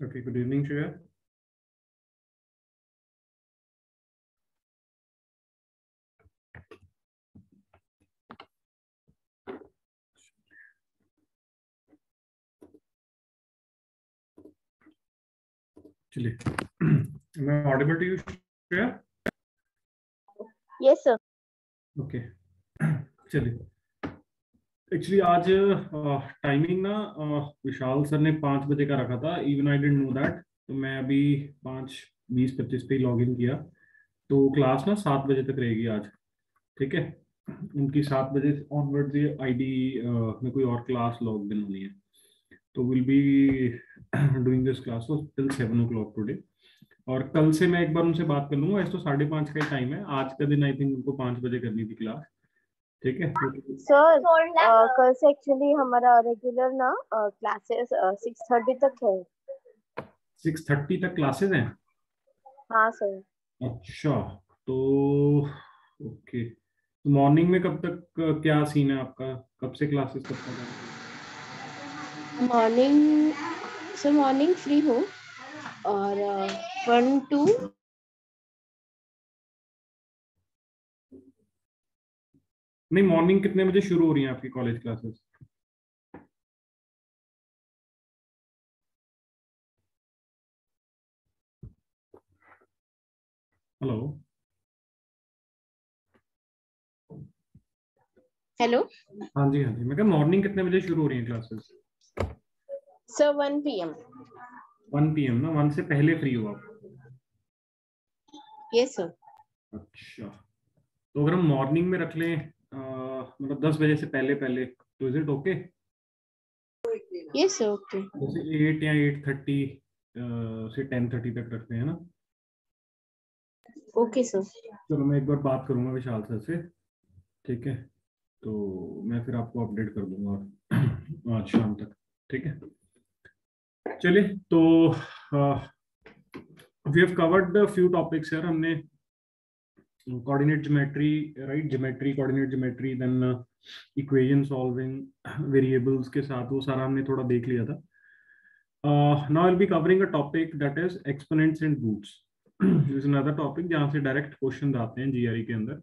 Okay, good evening, Shreya. चलिए, am I audible to you, Shreya? Yes, sir. Okay. चलिए, actually आज timing ना विशाल sir ने 5 बजे का रखा था. Even I didn't know that. तो मैं अभी 5:20-25 पे लॉग इन किया. तो क्लास ना 7 बजे तक रहेगी आज. ठीक है. उनकी 7 बजे ऑनवर्ड्स ये आईडी में कोई और क्लास लॉग इन होनी है. तो will be doing this class till 7 o'clock today. और कल से मैं एक बार उनसे बात कर लूंगा. ऐसे तो 5:30 का टाइम है. आज का दिन आई थिंक उनको 5 बजे करनी थी क्लास. ठीक है. सर कल से एक्चुअली हमारा रेगुलर ना क्लासेस 6:30 तक है. 6:30 तक क्लासेस हैं. हाँ सर. अच्छा. तो ओके. तो मॉर्निंग में कब तक क्या सीन है आपका? कब से क्लासेस कब तक है? मॉर्निंग फ्री हो और 1 to नहीं, मॉर्निंग कितने बजे शुरू हो रही है आपकी कॉलेज क्लासेस? हेलो. हेलो. हाँ जी, हाँ जी. मैं कहा मॉर्निंग कितने बजे शुरू हो रही है क्लासेस? Sir 1 PM. 1 PM ना. 1 से पहले फ्री हो आप? Yes sir. अच्छा. तो अगर हम मॉर्निंग में रख लें मतलब 10 बजे से पहले पहले, तो is it okay? Yes sir. Okay. जैसे 8 या 8:30 से 10:30 तक रखते हैं ना. Okay sir. चलो, मैं एक बार बात करूंगा विशाल सर से. ठीक है. तो मैं फिर आपको अपडेट कर दूंगा आज शाम तक. ठीक है. चलिए. तो we have covered the few topics यार. हमने coordinate geometry, right, geometry, coordinate geometry, then equation solving variables के साथ, वो सारा हमने थोड़ा देख लिया था. Now I will be covering a topic that is exponents and roots. This is another topic जहाँ से डायरेक्ट क्वेश्चन आते हैं जीआरई के अंदर.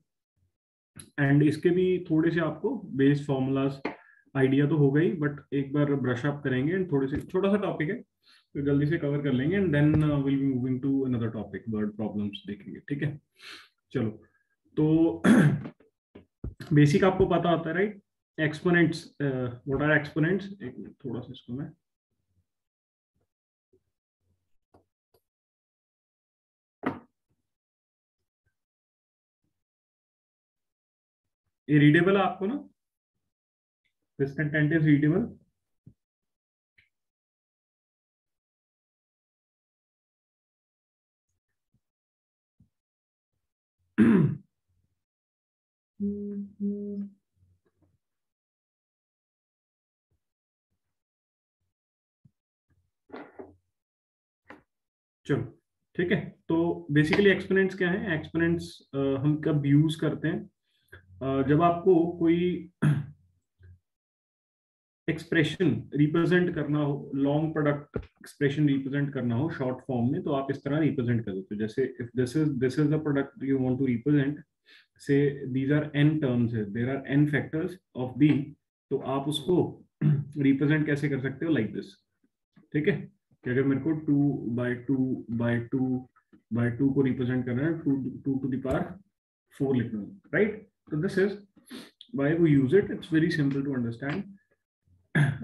एंड इसके भी थोड़े से आपको बेस फॉर्मूलाज आइडिया तो हो गई, बट एक बार ब्रश अप करेंगे. एंड थोड़े से छोटा सा टॉपिक है तो जल्दी से कवर कर लेंगे. And then will be moving to another topic, word problems देखेंगे. ठीक है. चलो. तो बेसिक आपको पता होता है, right? Exponents, what are exponents? एक मिनट, थोड़ा सा इसको मैं ये रीडेबल है आपको ना? This content is readable. चलो. ठीक है. तो बेसिकली एक्सपोनेंट्स क्या है? एक्सपोनेंट्स हम कब यूज करते हैं? जब आपको कोई एक्सप्रेशन रिप्रेजेंट करना हो, लॉन्ग प्रोडक्ट एक्सप्रेशन रिप्रेजेंट करना हो शॉर्ट फॉर्म में, तो आप इस तरह रिप्रेजेंट कर देते हो. जैसे if this is the product you want to represent, say these are n terms है, there are n factors of b. तो आप उसको रिप्रेजेंट कैसे कर सकते हो? Like this. ठीक है. कि अगर मेरे को 2/2/2/2 को रिप्रेजेंट करना है, 2 to the power 4 लिखना है, राइट? तो this is why we use it. It's very simple to understand.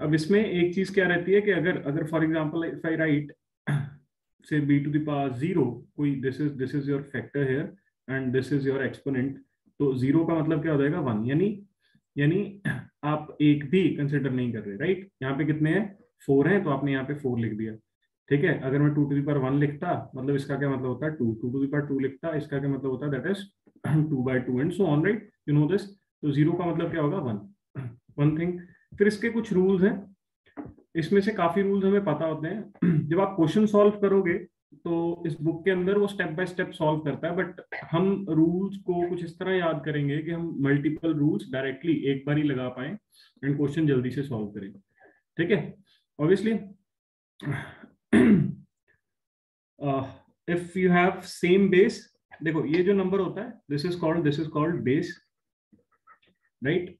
अब इसमें एक चीज क्या रहती है कि अगर अगर for example if I right से b⁻0, कोई this is your factor here and this is your exponent. तो 0 का मतलब क्या हो जाएगा? 1. यानी आप एक भी कंसिडर नहीं कर रहे, राइट? यहाँ पे कितने हैं? 4 हैं, तो आपने यहाँ पे 4 लिख दिया. ठीक है. अगर मैं 2 to the power 1 लिखता, मतलब इसका क्या मतलब होता है? 2. 2 to the power 2 लिखता, इसका क्या मतलब होता है? That is 2/2 and so on, right? You know this. तो 0 का मतलब क्या होगा? 1. One thing. फिर इसके कुछ रूल्स हैं. इसमें से काफी रूल्स हमें पता होते हैं. जब आप क्वेश्चन सॉल्व करोगे तो इस बुक के अंदर वो स्टेप बाय स्टेप सॉल्व करता है, बट हम रूल्स को कुछ इस तरह याद करेंगे कि हम मल्टीपल रूल्स डायरेक्टली एक बार ही लगा पाए एंड क्वेश्चन जल्दी से सॉल्व करें. ठीक है. Obviously if you have same base, देखो ये जो नंबर होता है this is called base, right,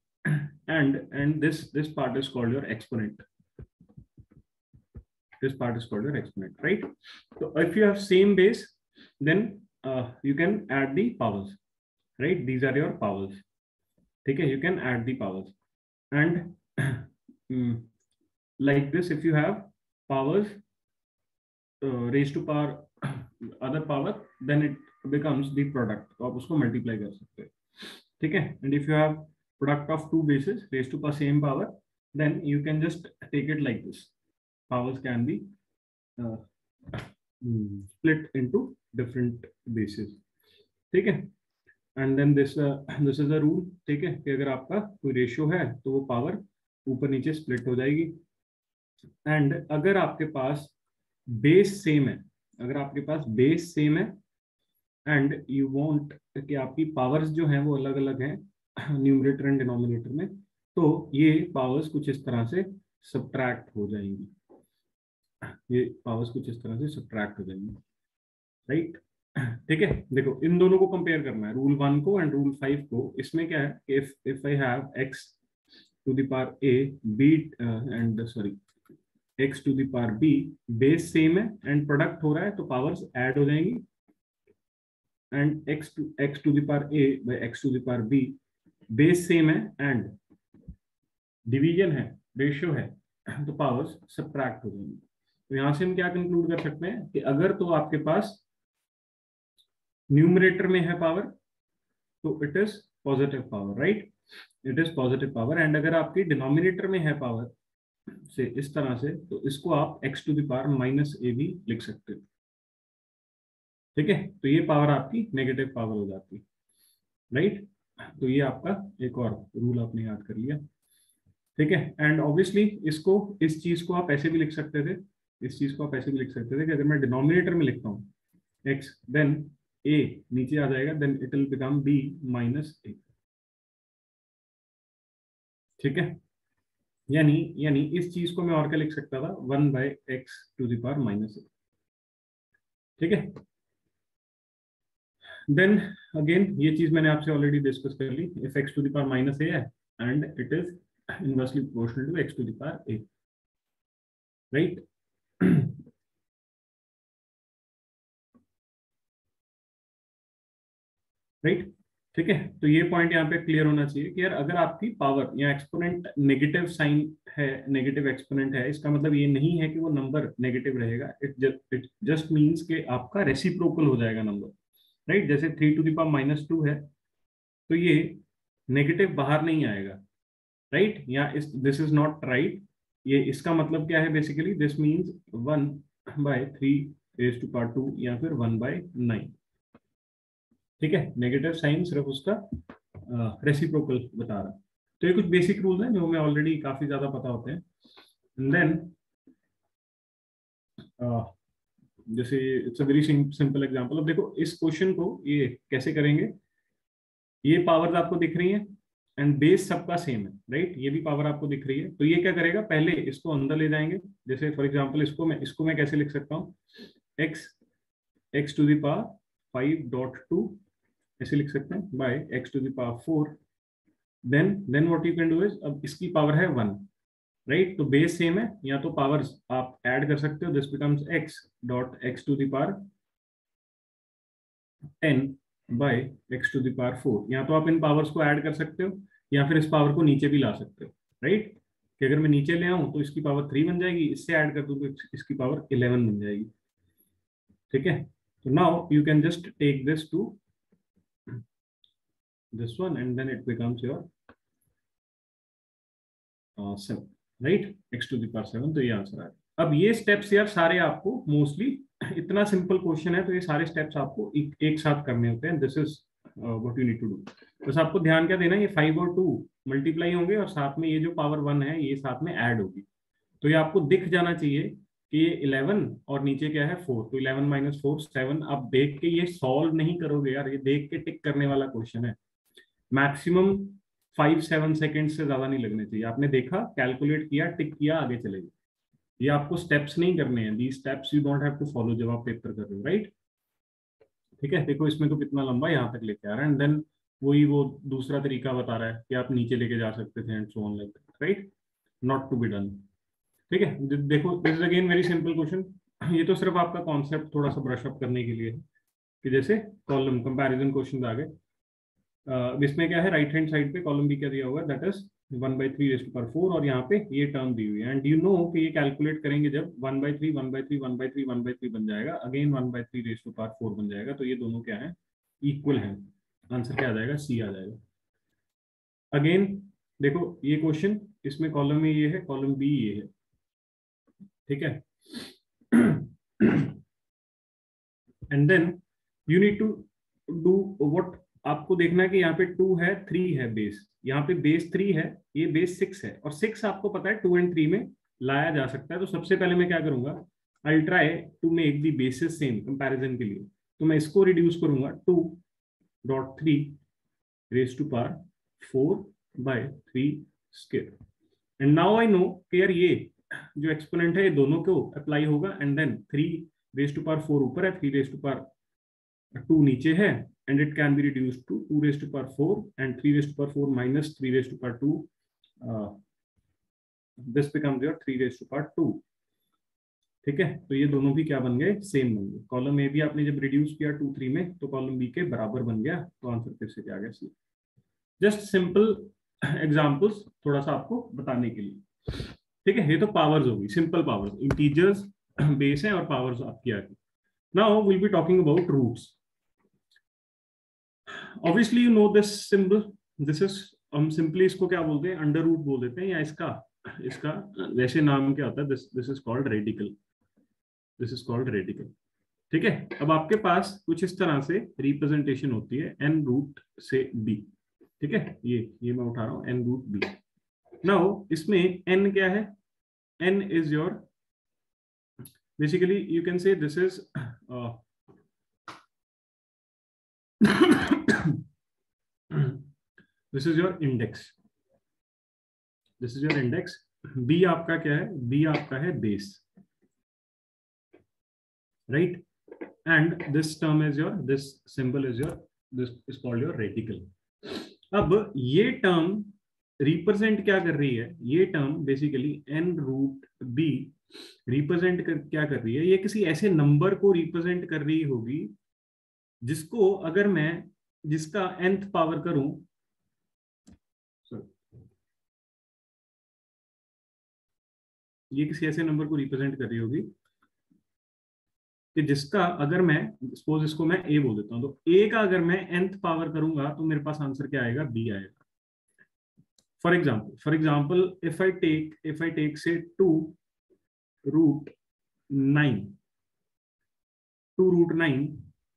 and this part is called your exponent. This part is called your exponent, right? So if you have same base, then you can add the powers, right? These are your powers. Okay, you can add the powers, and like this, if you have powers raised to power other power, then it becomes the product. तो आप उसको multiply कर सकते हैं, ठीक है? And if you have product of two bases raised to power same power, then you can just take it like this. Powers can be split into different bases, ठीक है? And then this is a rule, ठीक है, कि अगर आपका कोई ratio है तो वो पावर ऊपर नीचे स्प्लिट हो जाएगी. एंड अगर आपके पास बेस सेम है, अगर आपके पास बेस सेम है एंड यू वांट कि आपकी पावर्स जो हैं वो अलग अलग हैं न्यूमरेटर एंड डिनोमिनेटर में, तो ये पावर्स कुछ इस तरह से सब्ट्रैक्ट हो जाएंगी. ये पावर्स कुछ इस तरह से सब्ट्रैक्ट हो जाएंगी, राइट? ठीक है, देखो इन दोनों को कंपेयर करना है, रूल 1 को एंड रूल 5 को. इसमें क्या है, if I have x to the power a b and sorry x to the power b, base same है एंड प्रोडक्ट हो रहा है तो पावर्स ऐड हो जाएंगी. And x to the power a by x to the power b, base same है and division है, ratio है, तो पावर्स सब्ट्रैक्ट हो जाएंगी. तो यहां से हम क्या कंक्लूड कर सकते हैं कि अगर तो आपके पास न्यूमरेटर में है पावर तो it is positive power, right? It is positive power. And अगर आपकी डिनोमिनेटर में है पावर से इस तरह से, तो इसको आप x to the power minus a भी लिख सकते हो, ठीक है? तो ये पावर आपकी नेगेटिव पावर हो जाती है, राइट? तो ये आपका एक और रूल आपने याद कर लिया, ठीक है? एंड ऑब्वियसली इसको, इस चीज को आप ऐसे भी लिख सकते थे, इस चीज को आप ऐसे भी लिख सकते थे कि अगर मैं डिनोमिनेटर में लिखता हूँ x, देन a नीचे आ जाएगा, then it will become b minus a, ठीक है? यानी इस चीज को मैं और क्या लिख सकता था, 1 by x to the power minus a, ठीक है? देन अगेन ये चीज मैंने आपसे ऑलरेडी डिस्कस कर ली. If x to the power minus a है and it is inversely proportional to x to the power a, right? Right, ठीक है? तो ये पॉइंट यहाँ पे क्लियर होना चाहिए कि यार अगर आपकी पावर या एक्सपोनेंट नेगेटिव साइन है, नेगेटिव एक्सपोनेंट है, इसका मतलब ये नहीं है कि वो नंबर नेगेटिव रहेगा. इट जस्ट मीन्स कि आपका रेसिप्रोकल हो जाएगा नंबर, राइट? जैसे 3 टू द पावर माइनस 2 है तो ये नेगेटिव बाहर नहीं आएगा, राइट? या दिस इज नॉट राइट. ये इसका मतलब क्या है, basically this means 1 by 3 raise to power 2 या फिर 1 बाय 9, ठीक है? नेगेटिव साइन सिर्फ उसका रेसिप्रोकल बता रहा है. तो ये कुछ बेसिक रूल्स हैं जो हमें ऑलरेडी काफी ज्यादा पता होते हैं. एंड देन जैसे it's a very simple example. अब देखो इस क्वेश्चन को ये कैसे करेंगे. ये पावर्स आपको दिख रही हैं एंड बेस सबका सेम है, राइट? ये भी पावर आपको दिख रही है. तो ये क्या करेगा, पहले इसको अंदर ले जाएंगे. जैसे फॉर एग्जांपल इसको मैं कैसे लिख सकता हूँ, x टू द पावर 5.2 ऐसे लिख सकते हैं by x to the power 4. Then what you can do is, अब इसकी पावर है 1, राइट? तो बेस सेम है, या तो पावर्स आप ऐड कर सकते हो. This becomes x to the power 10 by x to the power 4. या तो आप इन पावर्स को ऐड कर सकते हो या फिर इस पावर को नीचे भी ला सकते हो, राइट? कि अगर मैं नीचे ले आऊं तो इसकी पावर 3 बन जाएगी, इससे ऐड कर दूं तो इसकी पावर 11 बन जाएगी, ठीक है? तो now you can just take this to this one and then it becomes your 7, right? x to the power 7. तो ये आंसर है. अब ये स्टेप्स यार सारे आपको मोस्टली, इतना सिंपल क्वेश्चन है तो ये सारे स्टेप्स आपको एक साथ करने होते हैं. This is what you need to do. बस आपको ध्यान क्या देना है, ये 5 और 2 मल्टीप्लाई होंगे और साथ में ये जो पावर 1 है ये साथ में ऐड होगी. तो ये आपको दिख जाना चाहिए कि ये 11 और नीचे क्या है 4. तो 11 माइनस 4 7. आप देख के ये सॉल्व नहीं करोगे यार, ये देख के टिक करने वाला क्वेश्चन है. मैक्सिमम 5-7 सेकेंड से ज्यादा नहीं लगने चाहिए. आपने देखा, कैलकुलेट किया, टिक किया, आगे चले गए, ये आपको स्टेप्स नहीं करने हैं, these steps you don't have to follow जब आप पेपर कर रहे हो, राइट? ठीक है, देखो इसमें तो कितना लंबा यहाँ तक लेके आ रहा है, एंड देन वही वो दूसरा तरीका बता रहा है कि आप नीचे लेके जा सकते थे, and so on like that, right? Not to be done. ठीक है, देखो this is again very simple question. ये तो सिर्फ आपका कॉन्सेप्ट थोड़ा सा ब्रश अप करने के लिए है कि जैसे कॉलम कंपैरिजन क्वेश्चन आ गए, इसमें क्या है, राइट हैंड साइड पे कॉलम बी क्या दिया हुआ है, दैट इज 1/3 और यहाँ पे ये टर्म दी हुई है, एंड यू नो कि ये कैलकुलेट करेंगे जब 1/3 1/3 1/3 1/3 बन जाएगा, अगेन 1/3 बन जाएगा, तो ये दोनों क्या है, इक्वल है। आंसर क्या आ जाएगा, सी आ जाएगा। अगेन देखो ये क्वेश्चन, इसमें कॉलम में ये है, कॉलम बी ये है, ठीक है? And then you need to do what, आपको देखना है कि यहाँ पे 2 है 3 है बेस, यहाँ पे बेस 3 है, ये बेस 6 है, और 6 आपको पता है 2 and 3 में लाया जा सकता है। तो सबसे पहले मैं क्या करूंगा, I try to make the basis same comparison के लिए, तो मैं इसको रिड्यूस करूंगा 2.3 raise to power 4/3 square, and now I know कि यार ये जो एक्सपोनेंट है ये दोनों को अप्लाई होगा, and then 3 raise to power 4 ऊपर है, 3 रेज टू पावर 2 नीचे है, and it can be reduced to 2 raised to power 4 and 3 raised to power 4 minus 3 raised to power 2. This becomes your 3 raised to power 2. ठीक है, तो ये दोनों भी क्या बन गए, सेम बन गए। कॉलम ए भी आपने जब रिड्यूस किया 2 3 में, तो कॉलम बी के बराबर बन गया, तो आंसर फिर से क्या आ गया, सी। जस्ट सिंपल एग्जांपल्स थोड़ा सा आपको बताने के लिए। ठीक है, ये तो पावर्स होगी, सिंपल पावर्स, इंटीजर्स बेस है और पावर्स आपकी आ गई। Now will be talking about roots. Obviously you know this symbol, this is, हम सिंपली इसको क्या बोलते हैं, अंडर रूट बोल देते हैं, या इसका वैसे नाम क्या होता है, this is called radical, this is called radical. ठीक है, अब आपके पास कुछ इस तरह से रिप्रेजेंटेशन होती है n रूट से b। ठीक है, ये मैं उठा रहा हूँ n रूट b। नाउ इसमें n क्या है, n is your, basically you can say this is this is your index, this is your index. B आपका क्या है, बी आपका है base, right? And this term is your, this symbol is your, this is called your radical. अब ये term represent क्या कर रही है, ये term basically n root b represent क्या कर रही है, ये किसी ऐसे नंबर को रिप्रेजेंट कर रही होगी जिसको अगर मैं, जिसका nth पावर करूं, ये किसी ऐसे नंबर को रिप्रेजेंट कर रही होगी कि जिसका अगर मैं, सपोज इसको मैं a बोल देता हूं, तो a का अगर मैं nth पावर करूंगा तो मेरे पास आंसर क्या आएगा, b आएगा। For example if I take say 2√9,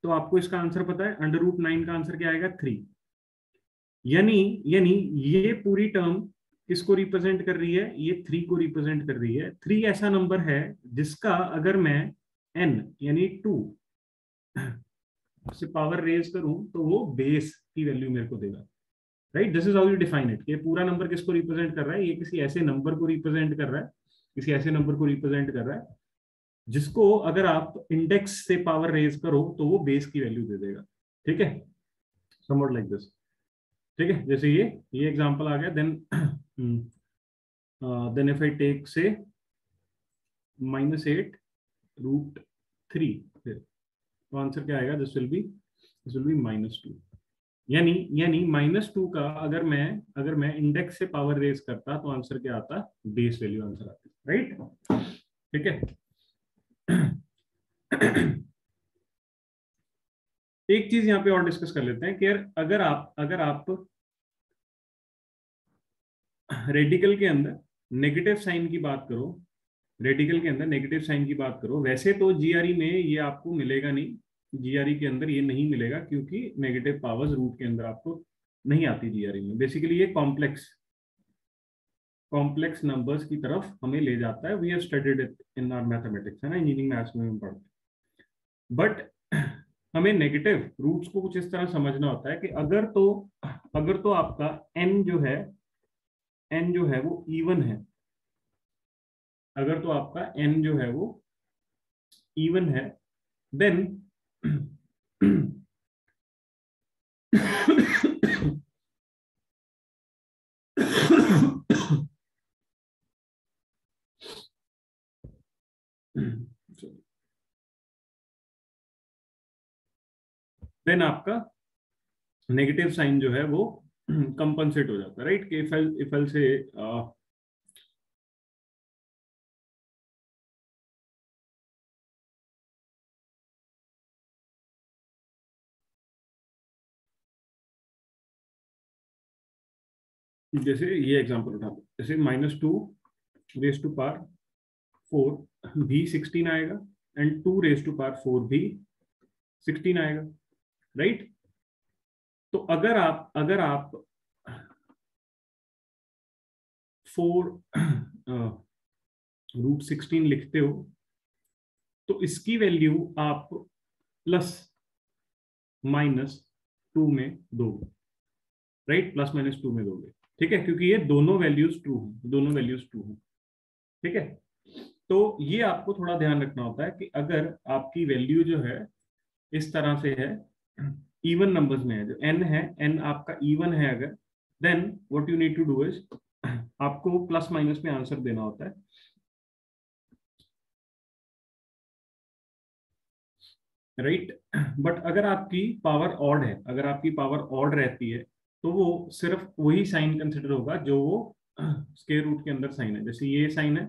तो आपको इसका आंसर पता है, √9 का आंसर क्या आएगा, 3। यानी ये पूरी टर्म किसको रिप्रेजेंट कर रही है, ये 3 को रिप्रेजेंट कर रही है। 3 ऐसा नंबर है जिसका अगर मैं n यानी 2 से पावर रेज करूं तो वो बेस की वैल्यू मेरे को देगा, right? This is how you define it. ये पूरा नंबर किसको रिप्रेजेंट कर रहा है, ये किसी ऐसे नंबर को रिप्रेजेंट कर रहा है, किसी ऐसे नंबर को रिप्रेजेंट कर रहा है जिसको अगर आप इंडेक्स से पावर रेज करो तो वो बेस की वैल्यू दे देगा। ठीक है, समवॉट लाइक दिस। ठीक है, जैसे ये एग्जांपल आ गया, देन इफ आई टेक से -8√3, तो आंसर क्या आएगा, दिस विल बी -2। यानी -2 का अगर मैं इंडेक्स से पावर रेज करता तो आंसर क्या आता, बेस वैल्यू आंसर आती, राइट? ठीक है, एक चीज यहाँ पे और डिस्कस कर लेते हैं कि यार अगर आप रेडिकल के अंदर नेगेटिव साइन की बात करो, रेडिकल के अंदर नेगेटिव साइन की बात करो, वैसे तो जीआरई में ये आपको मिलेगा नहीं, जीआरई के अंदर ये नहीं मिलेगा क्योंकि नेगेटिव पावर्स रूट के अंदर आपको नहीं आती जीआरई में। बेसिकली ये कॉम्प्लेक्स नंबर्स की तरफ हमें ले जाता है। We have studied it in our mathematics, है ना, इंजीनियरिंग मैथ्स में हम पढ़ते हैं। बट हमें नेगेटिव रूट्स को कुछ इस तरह समझना होता है कि अगर तो आपका n जो है वो इवन है, अगर तो आपका n जो है वो इवन है, देन देन आपका नेगेटिव साइन जो है वो कंपनसेट हो जाता है, राइट। कि इफ एल से जैसे ये एग्जांपल उठाते हैं, जैसे -2 रेज टू पावर 4 भी 16 आएगा, एंड 2 रेज टू पावर 4 भी 16 आएगा, राइट। तो अगर आप 4√16 लिखते हो तो इसकी वैल्यू आप +-2 में दोगे, राइट, +-2 में दोगे, ठीक है, क्योंकि ये दोनों वैल्यूज ट्रू हैं, ठीक है। तो ये आपको थोड़ा ध्यान रखना होता है कि अगर आपकी वैल्यू जो है इस तरह से है, इवन नंबर्स में है, जो n है, n आपका इवन है अगर, then what you need to do is आपको प्लस माइनस में आंसर देना होता है, राइट। बट अगर आपकी पावर ऑड है, अगर आपकी पावर ऑड रहती है, तो वो सिर्फ वही साइन कंसिडर होगा जो वो स्क्वायर रूट के अंदर साइन है। जैसे ये साइन है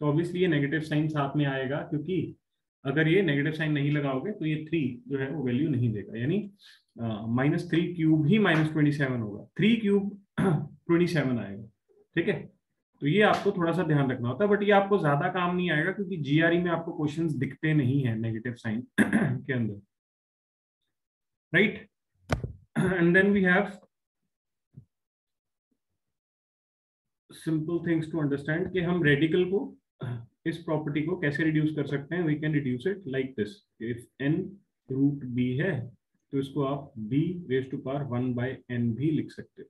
तो ऑब्वियसली ये नेगेटिव साइन साथ में आएगा, क्योंकि अगर ये नेगेटिव साइन नहीं लगाओगे तो ये 3 जो है वो वैल्यू नहीं देगा, यानी -3 क्यूब ही -27 होगा, 3 क्यूब 27 आएगा, ठीक है। तो ये आपको थोड़ा सा ध्यान रखना होता है, बट ये आपको ज्यादा काम नहीं आएगा क्योंकि जीआरई में आपको क्वेश्चंस दिखते नहीं है नेगेटिव साइन के अंदर, right. And then we have simple things to understand कि हम रेडिकल को, इस प्रॉपर्टी को कैसे रिड्यूस कर सकते हैं। We can reduce it like this, if n√b है तो इसको आप b⁻1/n भी लिख सकते हो,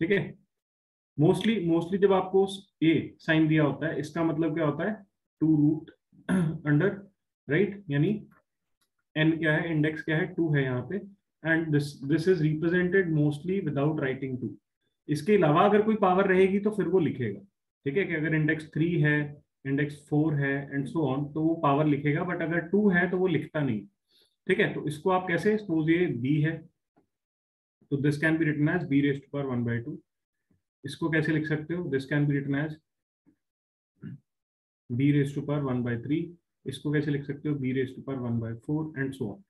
ठीक है। मोस्टली जब आपको a साइन दिया होता है, इसका मतलब क्या होता है, 2√अंडर, राइट, यानी n क्या है, इंडेक्स क्या है, 2 है यहाँ पे, and this is represented mostly without writing 2। इसके अलावा अगर कोई पावर रहेगी तो फिर वो लिखेगा, ठीक है, कि अगर इंडेक्स 3 है, इंडेक्स 4 है एंड सो ऑन, तो वो पावर लिखेगा, बट अगर 2 है तो वो लिखता नहीं, ठीक है। तो इसको आप कैसे, सपोज ये b है तो this can be written as b⁻1/2। इसको कैसे लिख सकते हो, this can be written as b⁻1/3। इसको कैसे लिख सकते हो, b⁻1/4 एंड सो ऑन,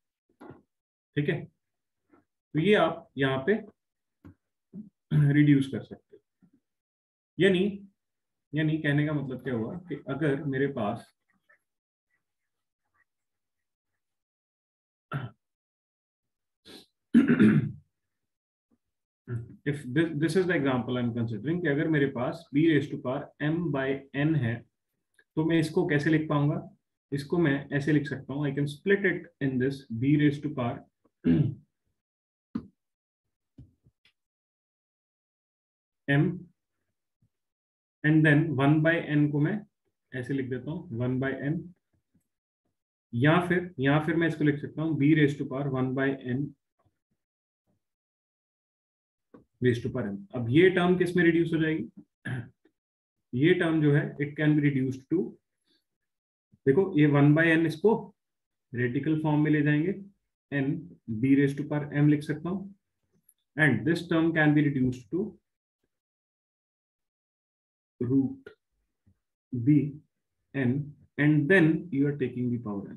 ठीक है। तो ये आप यहाँ पे रिड्यूस कर सकते हो, यानी कहने का मतलब क्या हुआ कि अगर मेरे पास if this is the example I'm considering, कि अगर मेरे पास b⁻m/n है तो मैं इसको कैसे लिख पाऊंगा, इसको मैं ऐसे लिख सकता हूँ, I can split it in this b⁻m and then 1/n को मैं ऐसे लिख देता हूँ 1/n, या फिर मैं इसको लिख सकता हूँ b⁻1/n m। अब ये टर्म किस में रिड्यूस हो जाएगी, ये टर्म जो है it can be reduced to, देखो ये 1/n इसको रेडिकल फॉर्म में ले जाएंगे, n b⁻m लिख सकता हूँ, and this term can be reduced to √bn and then you are taking the power n,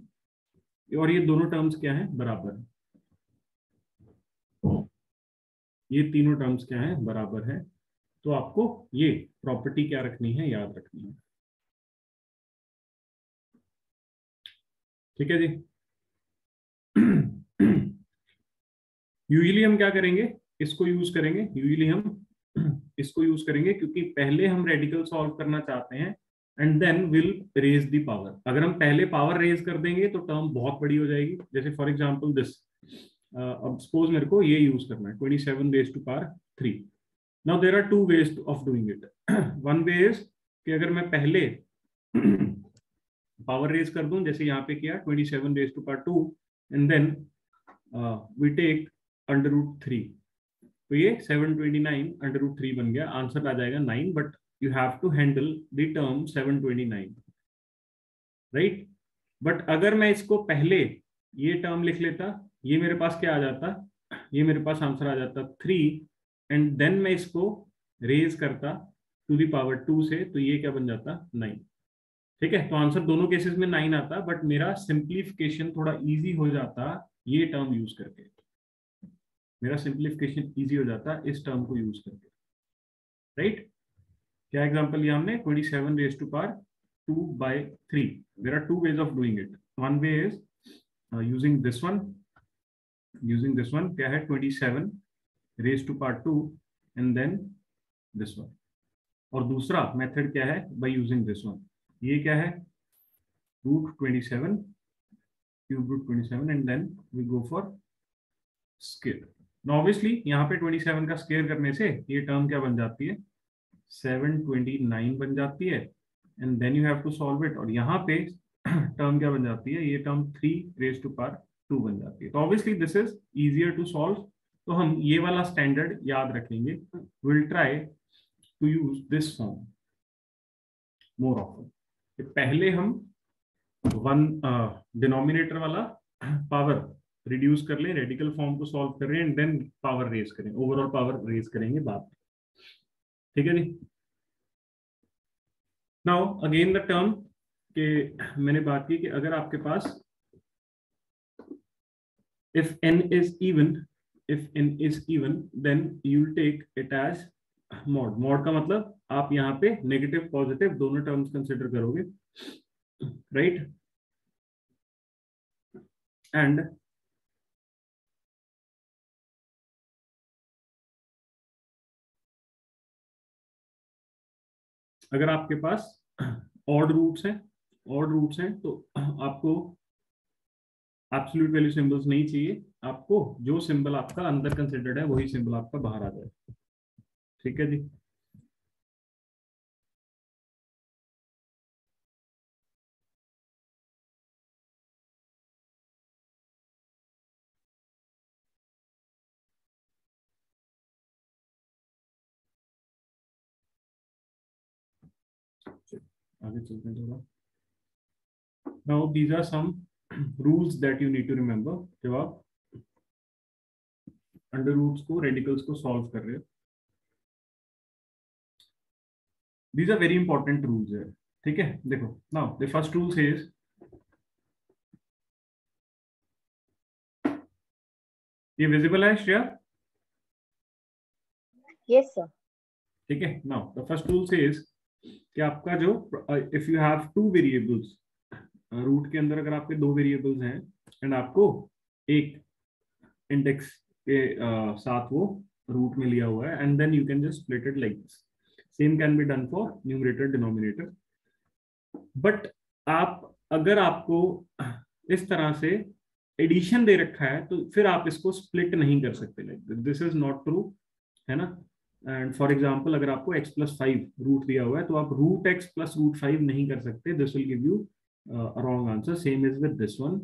और ये दोनों टर्म्स क्या है, बराबर है, ये तीनों टर्म्स क्या है, बराबर है। तो आपको ये प्रॉपर्टी क्या रखनी है, याद रखनी है, ठीक है जी। यूजुअली हम क्या करेंगे, इसको यूज करेंगे, क्योंकि पहले हम रेडिकल सॉल्व करना चाहते हैं and then will raise the power. अगर हम पहले पावर रेज कर देंगे तो टर्म बहुत बड़ी हो जाएगी। जैसे फॉर एग्जांपल दिस, अब सपोज मेरे को ये यूज करना है 27⁻3। Now there are 2 ways of doing it. One way is कि अगर मैं पहले पावर रेज कर दूं, जैसे यहाँ पे किया 27 raise to power 2 and then we take under root 3, तो ये 729 अंडर रूट 3 बन गया, आंसर आ जाएगा 9, but you have to handle the term 729, right. But अगर मैं इसको पहले ये टर्म लिख लेता, ये मेरे पास क्या आ जाता, ये मेरे पास आंसर आ जाता 3, एंड देन मैं इसको रेज करता टू द पावर 2 से, तो ये क्या बन जाता 9, ठीक है। तो आंसर दोनों केसेस में 9 आता, बट मेरा सिंप्लीफिकेशन थोड़ा इजी हो जाता ये टर्म यूज करके, मेरा सिंप्लीफिकेशन इजी हो जाता इस टर्म को यूज करके, राइट। क्या एग्जांपल लिया हमने, 27 raise to power 2/3, there are two ways of doing it, one way is using this one, क्या है 27 raise to power 2 and then this one, और दूसरा मेथड क्या है, बाय यूजिंग दिस वन, ये क्या है root 27 cube root 27 and then we go for square. Now obviously यहाँ पे 27 का स्केयर करने से ये टर्म क्या बन जाती है 729 बन जाती है, and then you have to solve it, और यहाँ पे टर्म क्या बन जाती है, ये टर्म 3 रेज टू पावर 2 बन जाती है। तो obviously this is easier to solve, तो हम ये वाला स्टैंडर्ड याद रखेंगे, will try to use this form more often. पहले हम वन डिनोमिनेटर वाला पावर रिड्यूस कर लें, रेडिकल फॉर्म को सॉल्व कर रहे हैं, एंड देन पावर रेज करें, ओवरऑल पावर रेज करेंगे बाद में, ठीक है जी। नाउ अगेन द टर्म के मैंने बात की कि अगर आपके पास if n is even then you will take it as mod का मतलब आप यहाँ पे नेगेटिव पॉजिटिव दोनों टर्म्स कंसिडर करोगे, राइट। एंड अगर आपके पास ऑड रूट्स हैं तो आपको एब्सोल्यूट वैल्यू सिंबल्स नहीं चाहिए, आपको जो सिंबल आपका अंदर कंसिडर्ड है वही सिंबल आपका बाहर आ जाए, ठीक है जी। आगे चलते हैं थोड़ा। Now these are some rules that you need to remember जब आप अंडर रूट्स को रेडिकल्स को सॉल्व कर रहे हो। These are very important rules है, ठीक है। देखो now the first rule says ये विजिबल है श्रेया? Yes sir. ठीक है। Now the first rule says कि आपका जो if you have two variables, root के अंदर अगर आपके दो वेरिएबल्स हैं एंड आपको एक इंडेक्स के साथ वो रूट में लिया हुआ है, and then you can just split it like this, same can be done for numerator denominator. But आप अगर आपको इस तरह से एडिशन दे रखा है तो फिर आप इसको स्प्लिट नहीं कर सकते, like this is not true, है ना। एंड फॉर एग्जाम्पल अगर आपको x+5 रूट दिया हुआ है तो आप रूट x प्लस रूट 5 नहीं कर सकते, this will give you wrong answer. Same is with this one.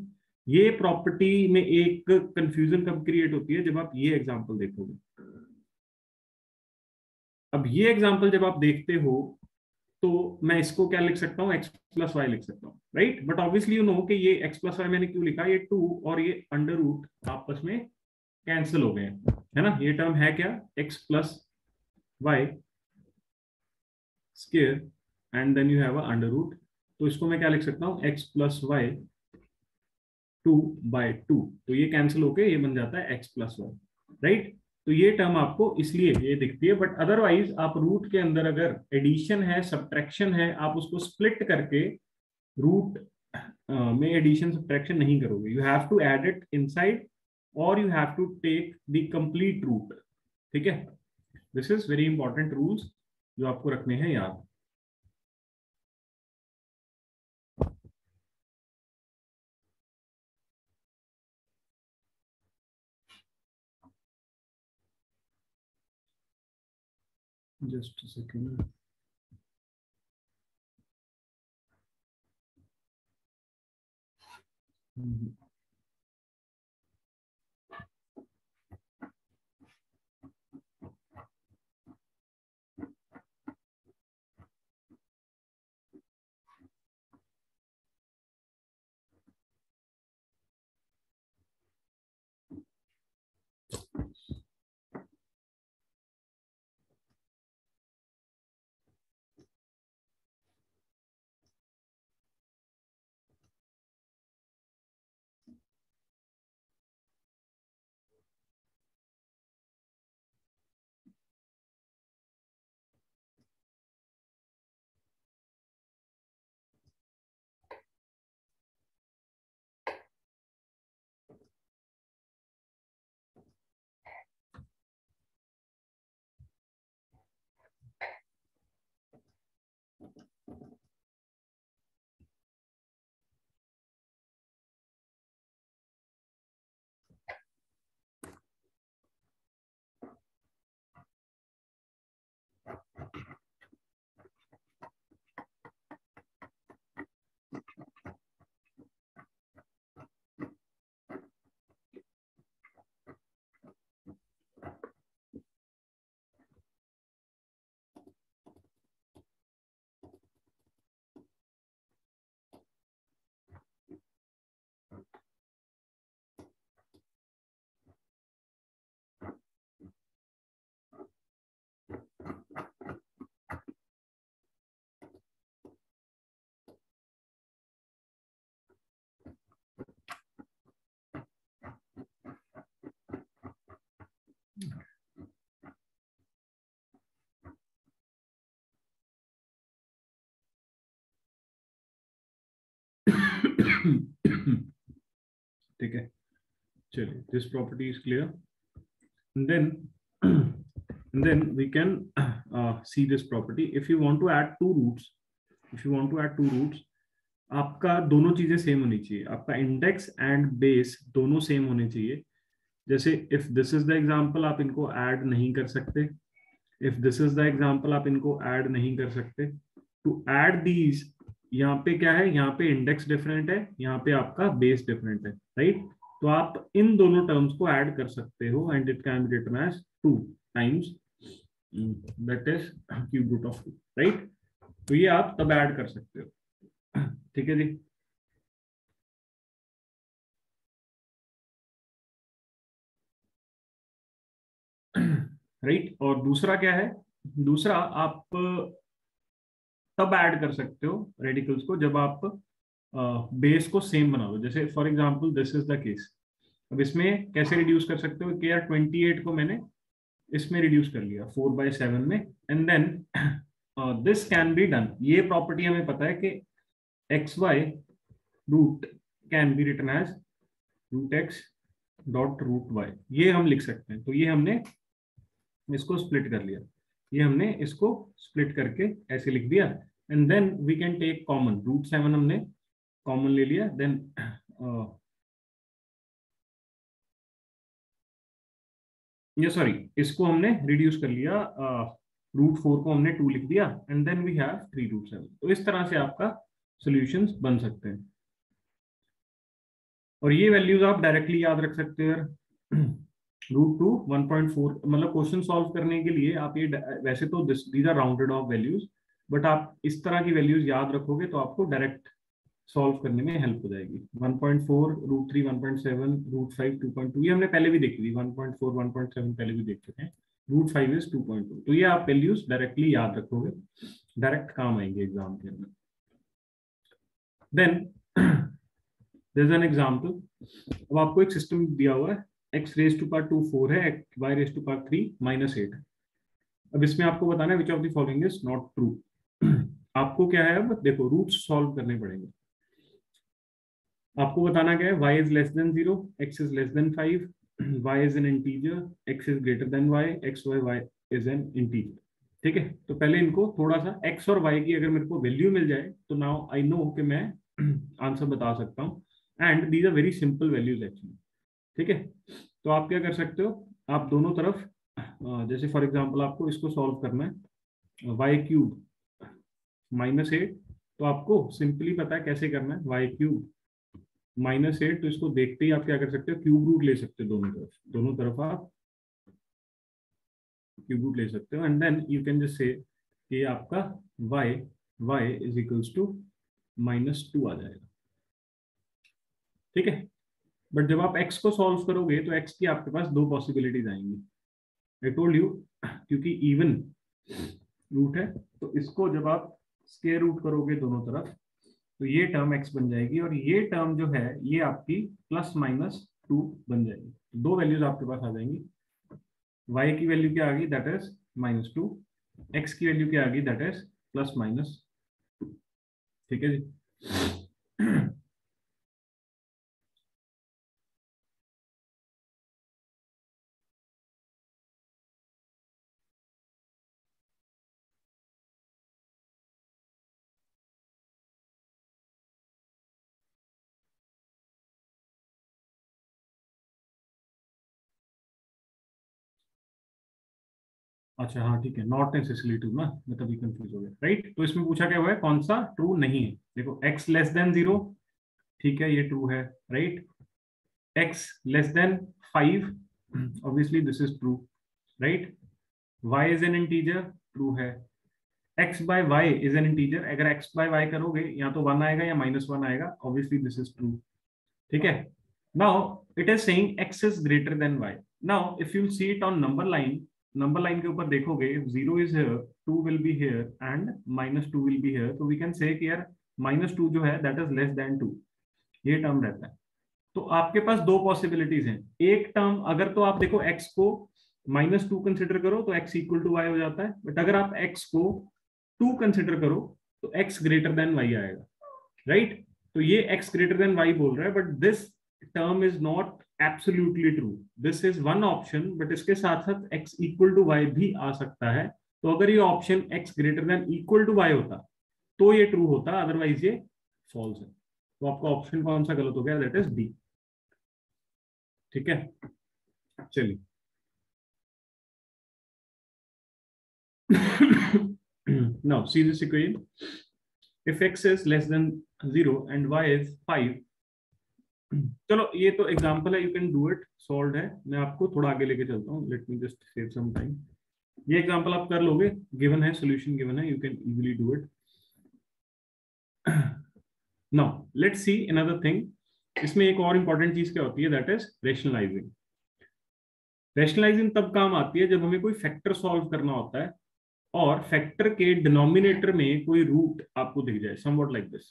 ये प्रॉपर्टी में एक कंफ्यूजन कब क्रिएट होती है, जब आप ये एग्जांपल देखोगे। अब ये एग्जांपल जब आप देखते हो तो मैं इसको क्या लिख सकता हूँ, x+y लिख सकता हूँ, right. But obviously you know कि ये x+y मैंने क्यों लिखा, ये 2 और ये अंडर रूट आपस में कैंसिल हो गए हैं, है ना। ये टर्म है क्या, x+y square and then you have a under root, तो इसको मैं क्या लिख सकता हूँ, x+y 2/2, तो ये कैंसिल होके ये बन जाता है x+y, राइट। तो ये टर्म आपको इसलिए ये दिखती है, बट अदरवाइज आप रूट के अंदर अगर एडिशन है सब्ट्रैक्शन है, आप उसको स्प्लिट करके रूट में एडिशन सब्ट्रैक्शन नहीं करोगे, you have to add it inside और you have to take the complete root, ठीक है। This is very important rules जो आपको रखने हैं याद। Just a second. ठीक है, चलिए, this property is clear. Then then we can see this property. If you want to add two roots, आपका दोनों चीजें सेम होनी चाहिए. आपका इंडेक्स एंड बेस दोनों सेम होने चाहिए. जैसे if this is the example, आप इनको ऐड नहीं कर सकते. If this is the example, आप इनको ऐड नहीं कर सकते. टू ऐड दीज, यहाँ पे क्या है, यहाँ पे इंडेक्स डिफरेंट है, यहाँ पे आपका बेस डिफरेंट है, राइट. तो आप इन दोनों टर्म्स को ऐड कर सकते हो and it can be written as 2 times that is cube root of 2, right. तो ये आप तब ऐड कर सकते हो. ठीक है जी. राइट. और दूसरा क्या है, दूसरा आप तब ऐड कर सकते हो रेडिकल्स को जब आप बेस को सेम बना दो. जैसे for example this is the case. अब इसमें कैसे रिड्यूस कर सकते हो कि यार 28 को मैंने इसमें रिड्यूस कर लिया 4/7 में, and then this can be done. ये प्रॉपर्टी हमें पता है कि xy root can be written as root x dot root y. ये हम लिख सकते हैं. तो ये हमने इसको स्प्लिट कर लिया. ये हमने इसको स्प्लिट करके ऐसे लिख दिया. And then we can take common. √7 हमने कॉमन ले लिया. देन ये सॉरी, इसको हमने रिड्यूस कर लिया. √4 को हमने 2 लिख दिया एंड देन वी हैव 3√7. तो इस तरह से आपका सॉल्यूशंस बन सकते हैं. और ये वैल्यूज आप डायरेक्टली याद रख सकते हो. √2 1.4, मतलब क्वेश्चन सॉल्व करने के लिए आप ये, वैसे तो these are rounded off values, but आप इस तरह की वैल्यूज याद रखोगे तो आपको डायरेक्ट सॉल्व करने में हेल्प हो जाएगी. 1.4, √3 1.7, √5 2.2. ये हमने पहले भी देखी थी. 1.4 1.7 पहले भी देख चुके हैं. √5 इज 2.2. तो ये आप वैल्यूज डायरेक्टली याद रखोगे, डायरेक्ट काम आएंगे एग्जाम के अंदर. Then there is an example. अब आपको एक सिस्टम दिया हुआ है, x⁻2 4 है, y⁻3 -8 है. अब इसमें आपको बताना है विच of the following is not true. आपको क्या है, अब देखो रूट्स सॉल्व करने पड़ेंगे. आपको बताना क्या है, y is less than 0, x is less than 5, y is an integer, x is greater than y, y is an integer. ठीक है. तो पहले इनको थोड़ा सा x और y की अगर मेरे को वैल्यू मिल जाए तो नाउ आई नो कि मैं आंसर बता सकता हूँ. And these are very simple values actually. ठीक है. तो आप क्या कर सकते हो, आप दोनों तरफ जैसे फॉर एग्जाम्पल आपको इसको सॉल्व करना है, y³ -8. तो आपको सिंपली पता है कैसे करना है. y³ -8, तो इसको देखते ही आप क्या कर सकते हो, क्यूब रूट ले सकते हो दोनों तरफ आप क्यूब रूट ले सकते हो, and then you can just say कि आपका y इज इक्वल्स टू -2 आ जाएगा। ठीक है, बट जब आप x को सॉल्व करोगे तो x की आपके पास दो पॉसिबिलिटीज आएंगी। आई टोल्ड यू, क्योंकि इवन रूट है तो इसको जब आप स्क्वायर रूट करोगे दोनों तरफ तो ये टर्म x बन जाएगी, और ये टर्म जो है ये आपकी +-2 बन जाएगी। दो वैल्यूज आपके पास आ जाएंगी, y की वैल्यू क्या आ गई, दैट इज -2, x की वैल्यू क्या आ गई, दैट इज +-2। ठीक है जी। अच्छा हाँ ठीक है, नॉट नेसेसरी ट्रू ना, मैं तभी कंफ्यूज हो गया, राइट। तो इसमें पूछा क्या हुआ है, कौन सा ट्रू नहीं है। देखो x लेस देन 0, ठीक है ये ट्रू है, right. x less than 5, obviously this is true, right. y is an integer, true है। x by y is an integer, अगर x बाय y करोगे या तो 1 आएगा या -1 आएगा, ऑब्वियसली दिस इज ट्रू। ठीक है, now it is saying x is greater than y। Now if you see it on number line के ऊपर देखोगे, 0 is here, 2 will be here and -2 will be here, तो वी कैन से कि यार -2 जो है दैट इज लेस देन 2, ये term रहता है। तो आपके पास दो पॉसिबिलिटीज हैं, एक टर्म अगर तो आप देखो x को -2 कंसिडर करो तो x इक्वल टू y हो जाता है, बट अगर आप x को 2 कंसिडर करो तो x ग्रेटर देन y आएगा, राइट। तो ये x ग्रेटर देन y बोल रहा है, but this term is not absolutely true, this is one option, but इसके साथ साथ x इक्वल टू y भी आ सकता है। तो अगर ये option x greater than equal to y होता तो ये ट्रू होता, अदरवाइज ये फॉल्स है। तो आपका ऑप्शन कौन सा गलत हो गया, दैट इज डी। ठीक है, चलिए। Now see this equation, if x is less than 0 and y is 5, चलो ये तो एग्जांपल है, you can do it, solve है। मैं आपको थोड़ा आगे लेके चलता हूँ, let me just save some time. ये एग्जांपल आप कर लोगे, गिवन है, सॉल्यूशन गिवन है, you can easily do it. Now let's see another thing. इसमें एक और इंपॉर्टेंट चीज क्या होती है, दैट इज रेशनलाइजिंग। रेशनलाइजिंग तब काम आती है जब हमें कोई फैक्टर सॉल्व करना होता है और फैक्टर के डिनोमिनेटर में कोई रूट आपको दिख जाए, समवॉट लाइक दिस।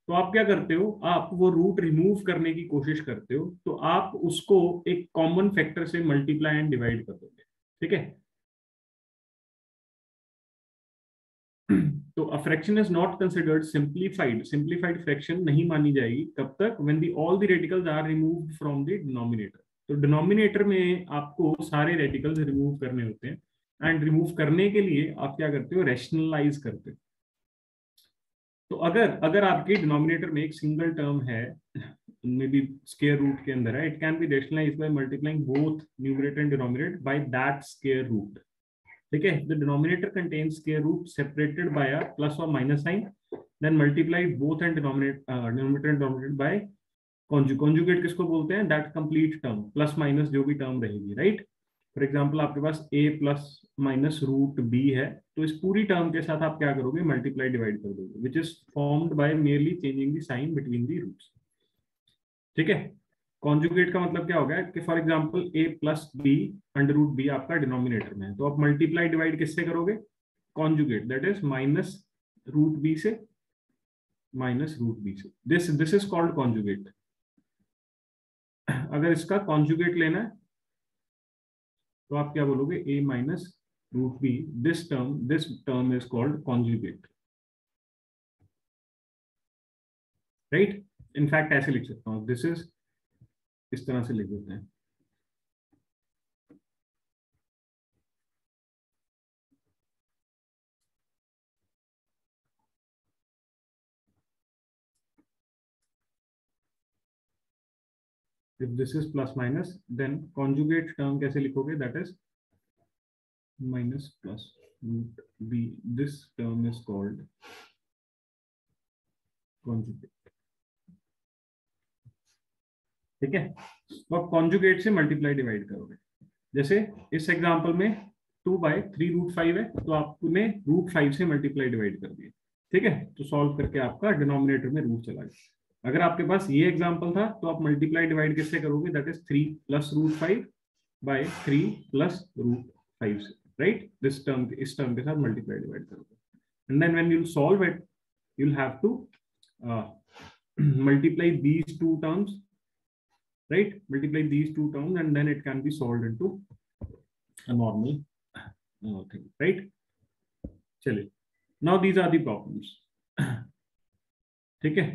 तो आप क्या करते हो, आप वो रूट रिमूव करने की कोशिश करते हो, तो आप उसको एक कॉमन फैक्टर से मल्टीप्लाई एंड डिवाइड कर दोगे। ठीक है, तो a fraction is not considered simplified, simplified fraction नहीं मानी जाएगी कब तक, when the all the radicals are removed from the denominator. तो डिनोमिनेटर में आपको सारे रेडिकल्स रिमूव करने होते हैं, एंड रिमूव करने के लिए आप क्या करते हो, रैशनलाइज करते हो। तो अगर अगर आपके डिनोमिनेटर में एक सिंगल टर्म है, मे बी स्क्वायर रूट के अंदर है, it can be rationalized by multiplying both numerator and denominator by that square root. ठीक है, the denominator contains square root separated by a plus और minus sign, then multiplied both and denominator and denominator by conjugate किसको बोलते हैं, that complete term, plus minus जो भी term रहेगी, right. For example आपके पास a plus minus root B है, तो इस पूरी टर्म के साथ आप क्या करोगे, मल्टीप्लाई डिवाइड कर दोगे, which is formed by merely changing the sign between the roots. ठीक है, कॉन्जुगेट का मतलब क्या हो गया कि for example a plus b under root b आपका डिनोमिनेटर में है, तो आप मल्टीप्लाई डिवाइड किससे करोगे, conjugate, that is minus root b से, माइनस रूट बी से, दिस इज कॉल्ड कॉन्जुगेट। अगर इसका कॉन्जुगेट लेना है तो आप क्या बोलोगे, a minus root b, this term is called conjugate, right. In fact ऐसे लिख सकता हूं, दिस इज, इस तरह से लिख देते हैं। If this is plus minus, then conjugate term कैसे लिखोगे, that is minus plus root b, this term is called conjugate. ठीक है, तो आप कॉन्जुगेट से मल्टीप्लाई डिवाइड करोगे। जैसे इस एग्जांपल में 2/3√5 है, तो आपने √5 से मल्टीप्लाई डिवाइड कर दिया। ठीक है, तो सॉल्व करके आपका डिनोमिनेटर में रूट चला गया। अगर आपके पास ये एग्जांपल था तो आप मल्टीप्लाई डिवाइड किससे करोगे, दैट इज 3 + √5/3 + √5 से, राइट। दिस टर्म, इस टर्म के साथ मल्टीप्लाई डिवाइड करोगे, and then when you solve it you will have to multiply these two terms, right? Multiply these two terms and then it can be solved into a normal thing, right? चलिए, now these are the problems. ठीक है,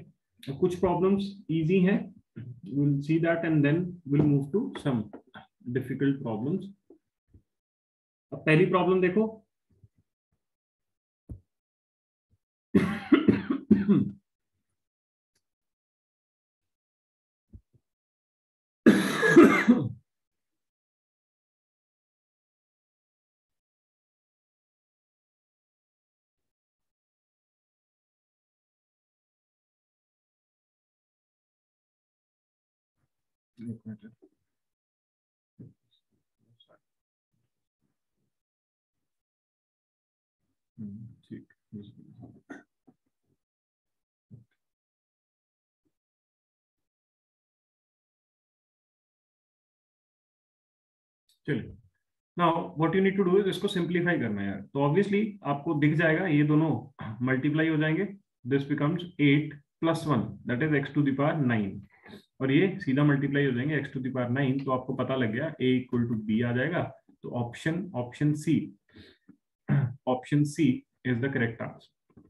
कुछ problems easy हैं, we'll see that and then we'll move to some difficult problems. अब पहली problem देखो। ठीक, चलिए, now what you need to do is इसको सिंप्लीफाई करना है यार। तो ऑब्वियसली आपको दिख जाएगा, ये दोनों मल्टीप्लाई हो जाएंगे, this becomes 8 + 1 that is x⁴ 9, और ये सीधा मल्टीप्लाई हो जाएंगे x⁴ 9। तो आपको पता लग गया a = b आ जाएगा। तो option C is the correct answer,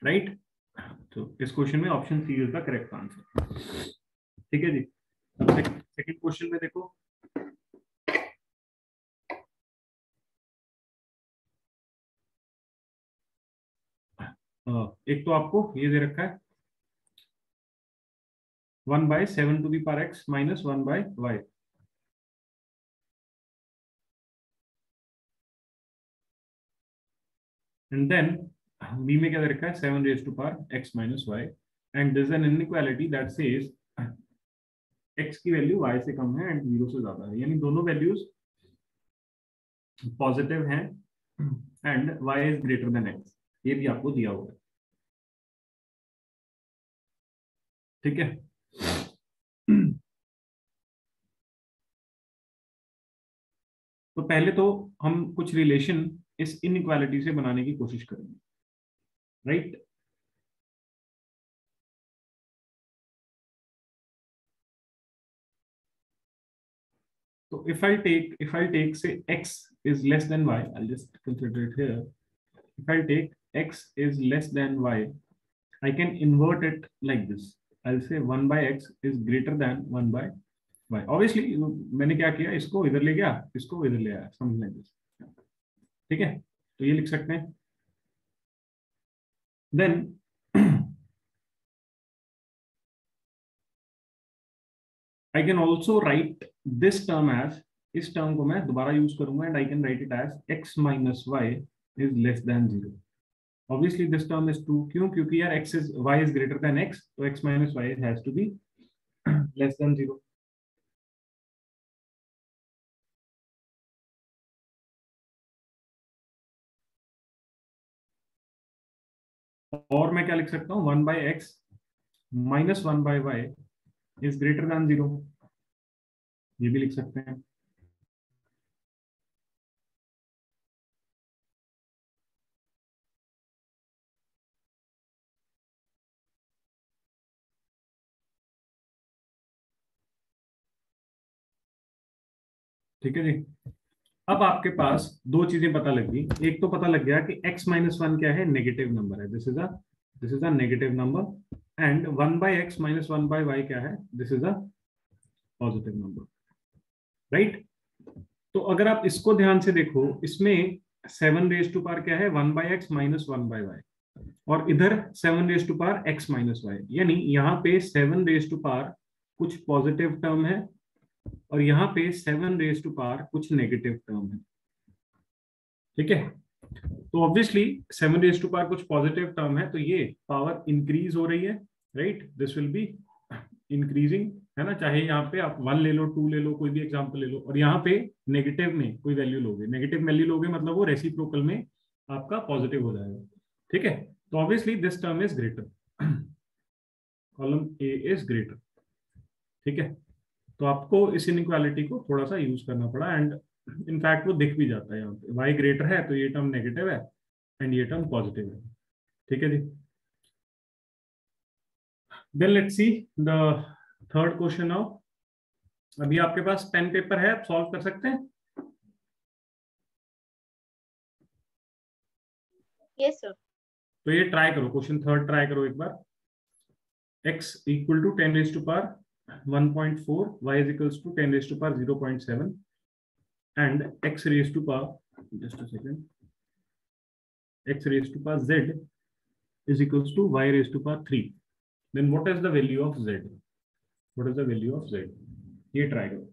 right. तो इस क्वेश्चन में option C is the correct answer. ठीक है जी। सेकंड क्वेश्चन में देखो, एक तो आपको ये दे रखा है 1/7⁴x - 1/y, and then b में क्या दे रखा है 7⁴x - y, and this is an inequality that says x की वैल्यू y से कम है एंड 0 से ज्यादा है, यानी दोनों वैल्यूज पॉजिटिव हैं and y is greater then x, ये भी आपको दिया हुआ है। ठीक है, तो पहले तो हम कुछ रिलेशन इस इनइक्वालिटी से बनाने की कोशिश करेंगे, right. So if I'll take say x is less than y, I'll just consider it here. If I'll take x is less than y, I can invert it like this. I'll say 1/x is greater than 1/y. Obviously मैंने क्या किया, इसको इधर ले गया, इसको इधर ले आया, something like this. ठीक है, तो ये लिख सकते हैं। Then I can also write this term as, इस टर्म को मैं दोबारा यूज करूंगा and I can write it as x - y is less than 0. Obviously this term is 2, क्यों, क्योंकि यार y is greater than x, तो x - y has to be less than 0. और मैं क्या लिख सकता हूँ 1/x - 1/y is greater than 0, ये भी लिख सकते हैं। ठीक है जी। अब आपके पास दो चीजें पता लग गई। एक तो पता लग गया कि x - 1 क्या है, नेगेटिव नंबर है, this is a negative number, and 1/x - 1/y क्या है, this is a positive number, right. तो अगर आप इसको ध्यान से देखो, इसमें 7 क्या है 1/x - 1/y, और इधर 7x - y, यानी यहाँ पे 7 कुछ पॉजिटिव टर्म है और यहाँ पे 7 कुछ नेगेटिव टर्म है। ठीक है, तो ऑब्वियसली 7 कुछ पॉजिटिव टर्म है, तो ये पावर इंक्रीज हो रही है, right. This will be increasing, है ना, चाहे यहाँ पे आप 1 ले लो, 2 ले लो, कोई भी एग्जांपल ले लो, और यहाँ पे नेगेटिव में कोई वैल्यू लोगे, नेगेटिव वैल्यू लोगे मतलब वो रेसिप्रोकल में आपका पॉजिटिव हो जाएगा, ठीक है। तो obviously this term is greater, column A is greater, ठीक है। तो आपको इस इनइक्वालिटी को थोड़ा सा यूज करना पड़ा, एंड इनफैक्ट वो दिख भी जाता है यहाँ पे, वाई ग्रेटर है तो ये टर्म नेगेटिव है एंड ये टर्म पॉजिटिव है, ठीक है जी। Then let's see the third question now. अभी आपके पास पेन पेपर है, आप सॉल्व कर सकते हैं? Yes sir. तो ये ट्राई करो, क्वेश्चन थर्ड ट्राई करो एक बार। x equal to 10 raise to power 1.4, y is equals to 10 raise to power 0.7 and x raise to power, just a second, x raised to power z is equals to y raised to power 3. Then what is the value of z? What is the value of z? ये try करो।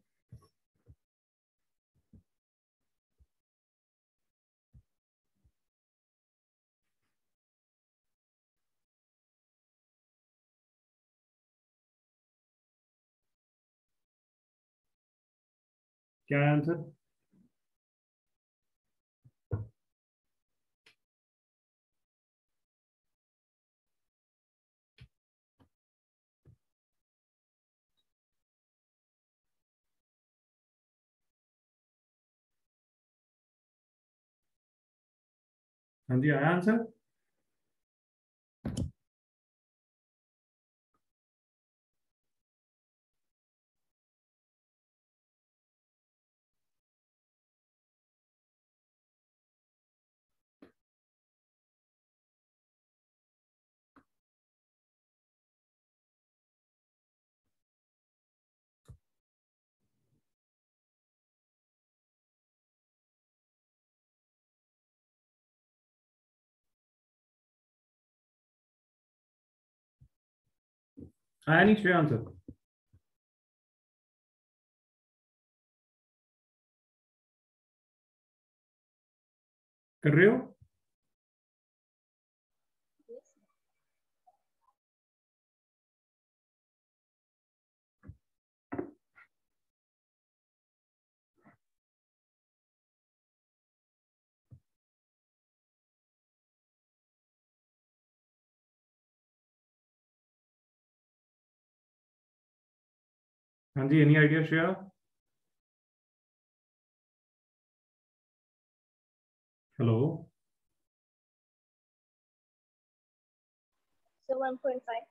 क्या है answer? हाँ जी, आया answer? आया नहीं Shreya answer? कर रहे हो? हाँ जी, एनी आइडिया श्रेया? हेलो? सो 1.5।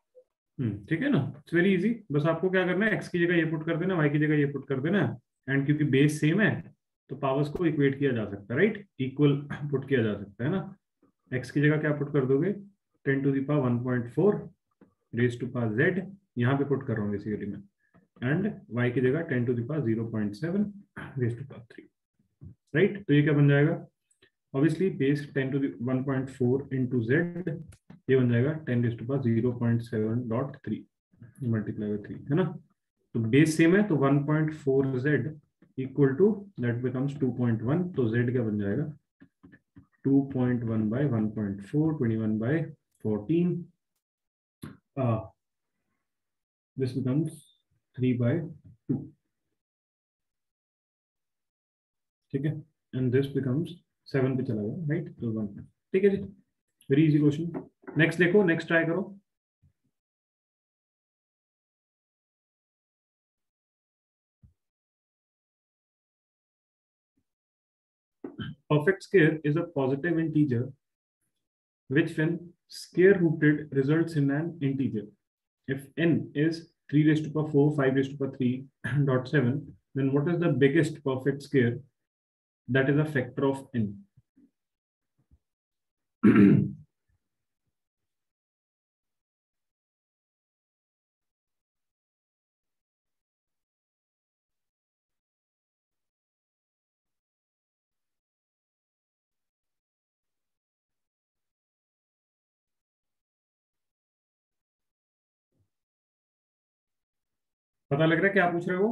ठीक है ना, इट्स वेरी इजी। बस आपको क्या करना है, x की जगह ये पुट कर देना, y की जगह ये पुट कर देना, एंड क्योंकि बेस सेम है तो पावर्स को इक्वेट किया जा सकता है, राइट, इक्वल पुट किया जा सकता है ना। x की जगह क्या पुट कर दोगे, 10 to the power 1.4 raise to power z, यहाँ पे पुट कर रहा हूँ बेसिकली मैं, एंड y की जगह 10 to the power 0.7 raise to power 3, right. तो ये क्या बन जाएगा, obviously base 10 to 1.4 into z, ये बन जाएगा 10 raise to power 0.7.3 multiply by 3, है ना। तो बेस सेम है तो 1.4 z equal to that becomes 2.1, तो जेड क्या बन जाएगा, 2.1 by 1.4, 21 by 14, this becomes 3 by 2, ठीक है, एंड दिस बिकम्स 7 पे चला गया, राइट, तो 1, ठीक है जी, वेरी इजी क्वेश्चन। नेक्स्ट देखो, नेक्स्ट ट्राई करो। Perfect square is a positive integer which when square rooted results in an integer. If n is 3 raised to power 4, 5 raised to power 3 dot 7, then what is the biggest perfect square that is a factor of n? पता लग रहा है क्या पूछ रहे हो?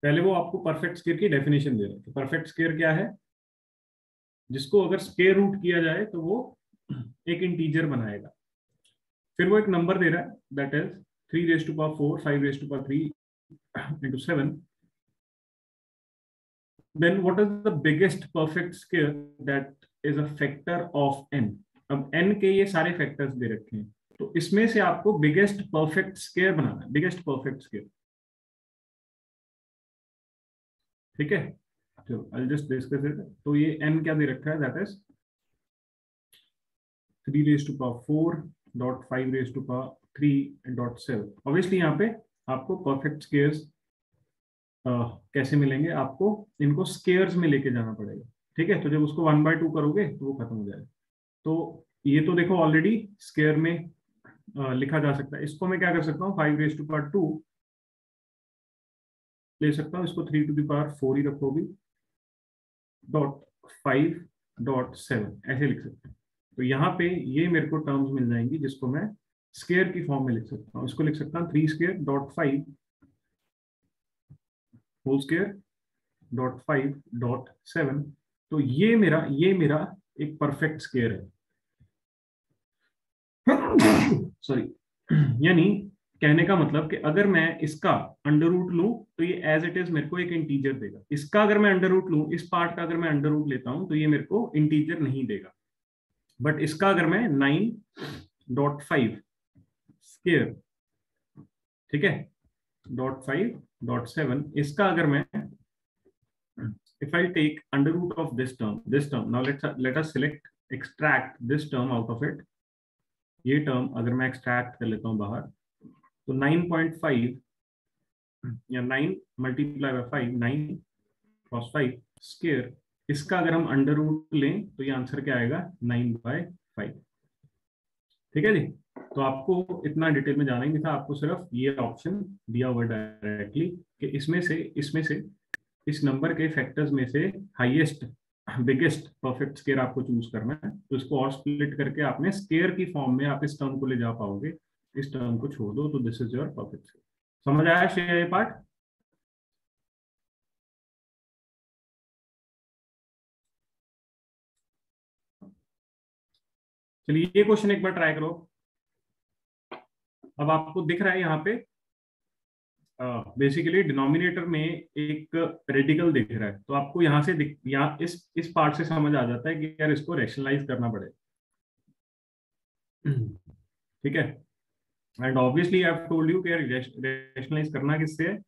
पहले वो आपको परफेक्ट स्क्वायर की डेफिनेशन दे रहे थे। परफेक्ट स्क्वायर क्या है, जिसको अगर स्क्वायर रूट किया जाए तो वो एक इंटीजर बनाएगा। फिर वो एक नंबर दे रहा है, that is 3 raised to power 4, 5 raised to power 3 into 7. Then what is the biggest perfect square that is a factor of n? अब n के ये सारे फैक्टर्स दे रखे हैं, तो इसमें से आपको बिगेस्ट परफेक्ट स्क्वायर बनाना है, बिगेस्ट परफेक्ट स्क्वायर। ठीक है, चलो आई जस्ट डिस्कस इट। तो ये n क्या दे रखा है, that is 3 raised to power 4 dot 5 raised to power 3 dot 7। Obviously यहाँ पे आपको परफेक्ट स्क्वायर्स कैसे मिलेंगे, आपको इनको स्क्वायर्स में लेके जाना पड़ेगा। ठीक है, तो जब उसको 1/2 करोगे तो वो खत्म हो जाएगा। तो ये तो देखो ऑलरेडी स्क्वायर में लिखा जा सकता है। इसको मैं क्या कर सकता हूँ, 5 raised to power 2 ले सकता हूँ, इसको 3 to the power 4 ही रखोगी डॉट 5 डॉट 7 ऐसे लिख सकते हैं। तो यहाँ पे ये मेरे को टर्म्स मिल जाएंगी जिसको मैं स्क्वायर की फॉर्म में लिख सकता हूँ। इसको लिख सकता हूँ 3 square dot 5 whole square dot 5 dot 7। तो ये मेरा एक परफेक्ट स्क्वायर है। सॉरी, यानी कहने का मतलब कि अगर मैं इसका अंडर रूट लूं तो ये एज इट इज मेरे को एक इंटीजर देगा। इसका अगर मैं अंडर रूट लूं, इस पार्ट का अगर मैं अंडर रूट लेता हूं तो ये मेरे को इंटीजर नहीं देगा। बट इसका अगर मैं 9.5 स्क्वायर, ठीक है, डॉट 5.7, इसका अगर मैं if I take under root of this term, now let us select extract this term out of it। ये टर्म अगर मैं एक्सट्रैक्ट कर लेता हूं बाहर, तो 9.5 या 9 मल्टीप्लाई बाय 5, 9 क्रॉस 5 स्क्वायर, इसका अगर हम अंडर रूट लें तो ये आंसर क्या आएगा, 9/5। ठीक है जी। तो आपको इतना डिटेल में जाना ही नहीं था, आपको सिर्फ ये ऑप्शन दिया हुआ डायरेक्टली कि इसमें से इस नंबर के फैक्टर्स में से हाईएस्ट बिगेस्ट परफेक्ट स्क्वायर आपको चूज करना है। तो इसको और स्प्लिट करके आपने स्क्वायर की फॉर्म में आप इस टर्म को ले जा पाओगे, इस टर्म को छोड़ दो, तो this is your perfect square. समझ आया श्रेया ये पार्ट? चलिए ये क्वेश्चन एक बार ट्राई करो। अब आपको दिख रहा है यहाँ पे बेसिकली डिनोमिनेटर में एक रेडिकल दिख रहा है, तो आपको यहाँ से यहाँ इस पार्ट से समझ आ जाता है कि यार इसको रैशनलाइज करना पड़ेगा। ठीक है, and obviously I have told you कि रैशनलाइज करना किससे है,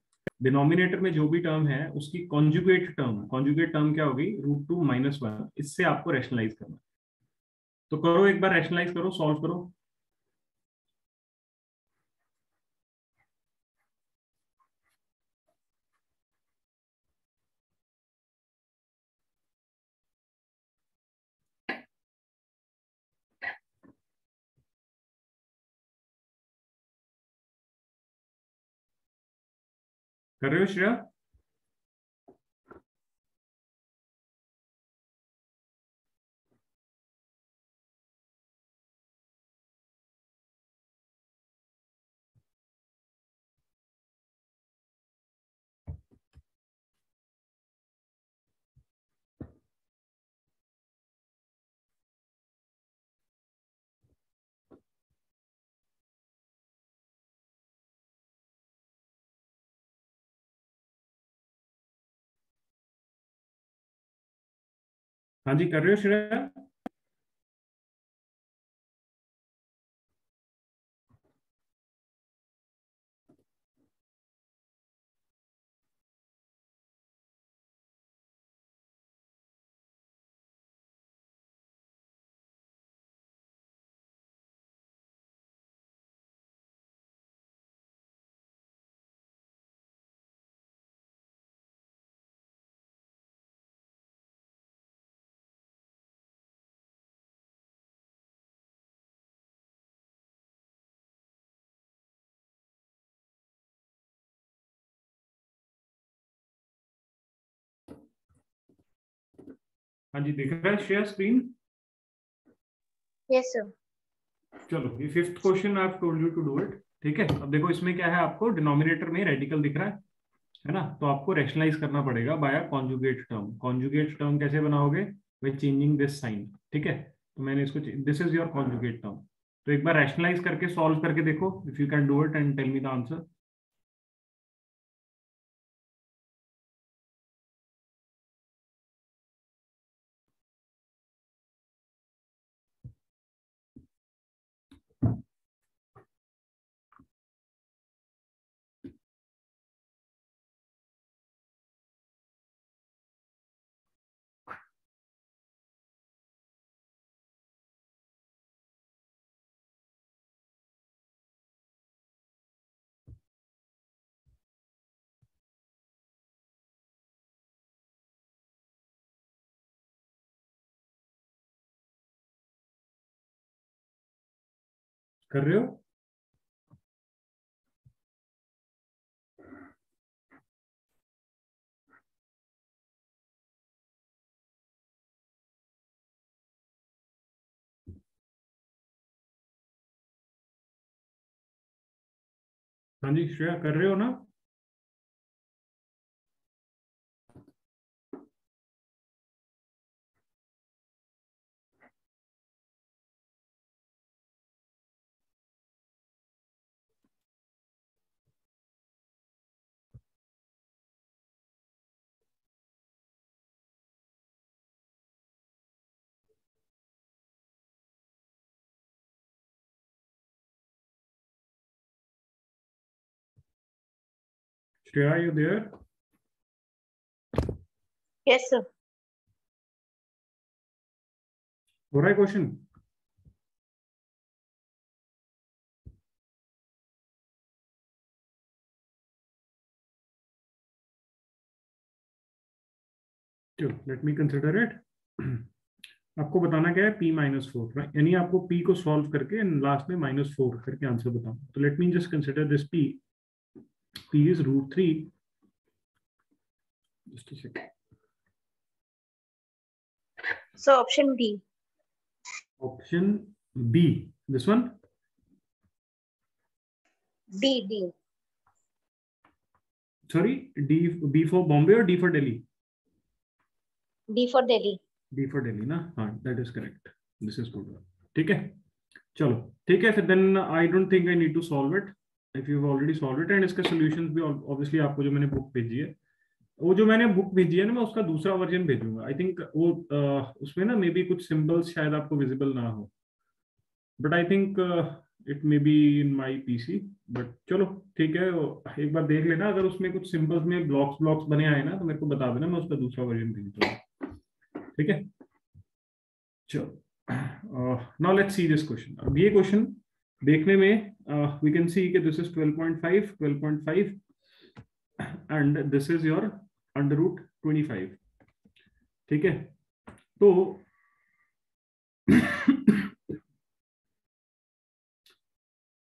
डिनोमिनेटर में जो भी टर्म है उसकी कॉन्जुगेट टर्म क्या होगी, √2 - 1, इससे आपको रैशनलाइज करना। तो करो एक बार, रैशनलाइज करो, सॉल्व करो। कर रहे हो श्रेया? हाँ जी, कर रहे हो श्रेया? हाँ जी, दिख रहा है श्रेया स्क्रीन? Yes sir. चलो, ये 5th question I have told you to do it. ठीक है, अब देखो इसमें क्या है, आपको डिनोमिनेटर में रेडिकल दिख रहा है ना, तो आपको रैशनलाइज करना पड़ेगा by conjugate term. Conjugate term कैसे बनाओगे, बाय चेंजिंग दिस साइन, ठीक है। तो मैंने इसको, this is your conjugate term. तो एक बार रैशनलाइज करके सॉल्व करके देखो, if you can do it and tell me the answer. कर रहे हो? हाँ जी श्रेया, कर रहे हो ना? Shreya, you there? Yes sir. हो रहा है क्वेश्चन? चलो लेट मी कंसिडर इट। आपको बताना क्या है, p माइनस फोर, यानी आपको p को सॉल्व करके लास्ट में -4 करके आंसर बताना। तो let me just consider this p is √3, just a second. So option D. Option B, this one? D. Sorry, D, B for Bombay और D for Delhi? D for Delhi. D for Delhi ना, हाँ that is correct, this is good. ठीक है, चलो ठीक है फिर। Then I don't think I need to solve it if you have already solve it. And इसका सॉल्यूशंस भी ऑब्वियसली आपको जो मैंने बुक भेजी है, वो जो मैंने बुक भेजी है ना, मैं उसका दूसरा वर्जन भेजूंगा। आई थिंक वो उसमें ना मे बी कुछ सिंबल्स शायद आपको विजिबल ना हो, but I think it may be in my PC. But चलो ठीक है, एक बार देख लेना, अगर उसमें कुछ सिंबल्स में ब्लॉक्स ब्लॉक्स बने आए ना तो मेरे को बता देना, मैं उसका दूसरा वर्जन भेज दूंगा। ठीक है, चलो now let's see this question. अब ये क्वेश्चन देखने में वी कैन सी कि this is 12.5 and this is your √25। ठीक है, तो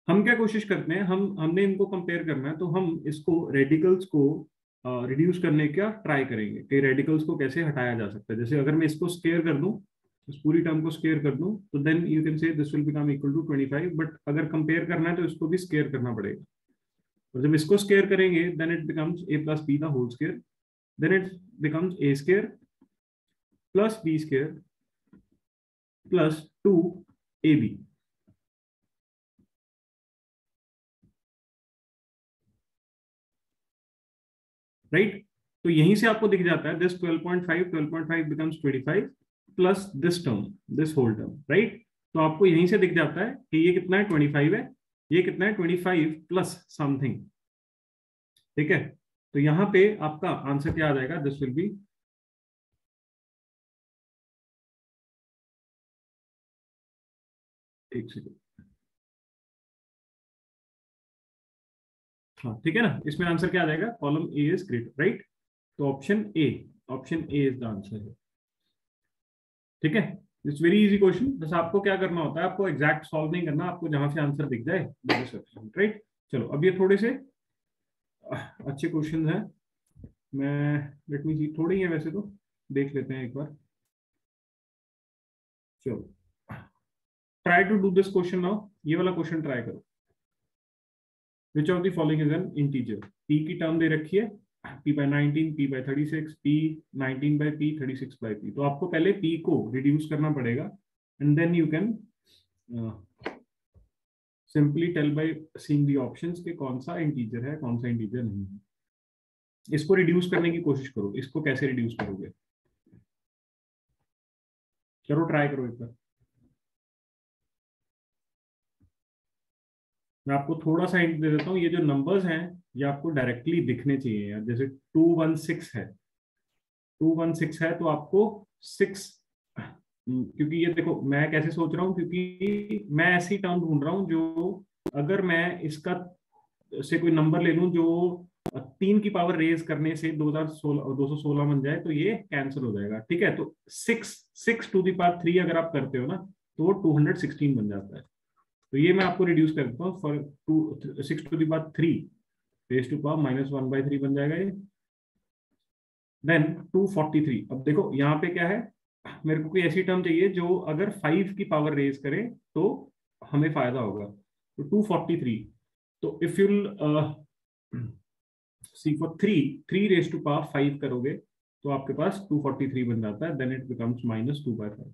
हम क्या कोशिश करते हैं, हमने इनको कंपेयर करना है, तो हम इसको रेडिकल्स को रिड्यूस करने का ट्राई करेंगे कि रेडिकल्स को कैसे हटाया जा सकता है। जैसे अगर मैं इसको स्केयर कर दूं, इस पूरी टर्म को स्केयर कर दूं, तो then you can say this will become equal to 25। But अगर कंपेयर करना है तो इसको भी स्केयर करना पड़ेगा, और जब इसको स्केयर करेंगे then it becomes a plus b the whole square, then it becomes a square plus b square plus 2ab। Right, तो यहीं से आपको दिख जाता है this 12.5 becomes 25 plus this term, this whole term. Right, तो आपको यहीं से दिख जाता है कि ये कितना है, 25 है, ये कितना है, 25 प्लस समथिंग। ठीक है, तो यहाँ पे आपका आंसर क्या आ जाएगा, दिस विल बी, एक सेकेंड, हाँ ठीक है ना, इसमें आंसर क्या आ जाएगा, column A is greater. Right, तो option A is the answer है। ठीक है, इट्स वेरी इजी क्वेश्चन। बस आपको क्या करना होता है, आपको एग्जैक्ट सॉल्व नहीं करना, आपको जहां से आंसर दिख जाए। राइट, चलो अब ये थोड़े से अच्छे क्वेश्चन हैं। मैं लेट मी सी, थोड़े ही है वैसे तो, देख लेते हैं एक बार। चलो try to do this question now. ये वाला क्वेश्चन ट्राई करो। Which of the following is an integer? p की टर्म दे रखी है, p by 19, p by 36, p 19 by p, 36 by p। तो आपको पहले p को रिड्यूस करना पड़ेगा and then you can simply tell by seeing the options के कौन सा इंटीजर है कौन सा इंटीजर नहीं है। इसको रिड्यूस करने की कोशिश करो। इसको कैसे रिड्यूस करोगे? चलो ट्राई करो एक बार। मैं आपको थोड़ा सा हिंट दे देता हूँ। ये जो नंबर्स हैं ये आपको डायरेक्टली दिखने चाहिए यार। जैसे 216 है, 216 है तो आपको 6, क्योंकि ये देखो मैं कैसे सोच रहा हूँ, क्योंकि मैं ऐसी टर्म ढूंढ रहा हूँ जो अगर मैं इसका से कोई नंबर ले लूं जो 3 की पावर रेज करने से 2016 216 बन जाए तो ये कैंसिल हो जाएगा। ठीक है, तो 6 टू द पावर 3 अगर आप करते हो ना तो वो 216 बन जाता है। तो ये मैं आपको रिड्यूस कर देता हूँ। For 6 to the power 3 raise to power -1/3 बन जाएगा ये। देन 243। अब देखो यहाँ पे क्या है, मेरे को कोई ऐसी टर्म चाहिए जो अगर 5 की पावर रेज करे तो हमें फायदा होगा। तो 243। तो if you see for 3 raise to power 5 करोगे तो आपके पास 243 बन जाता है। Then it becomes -2/5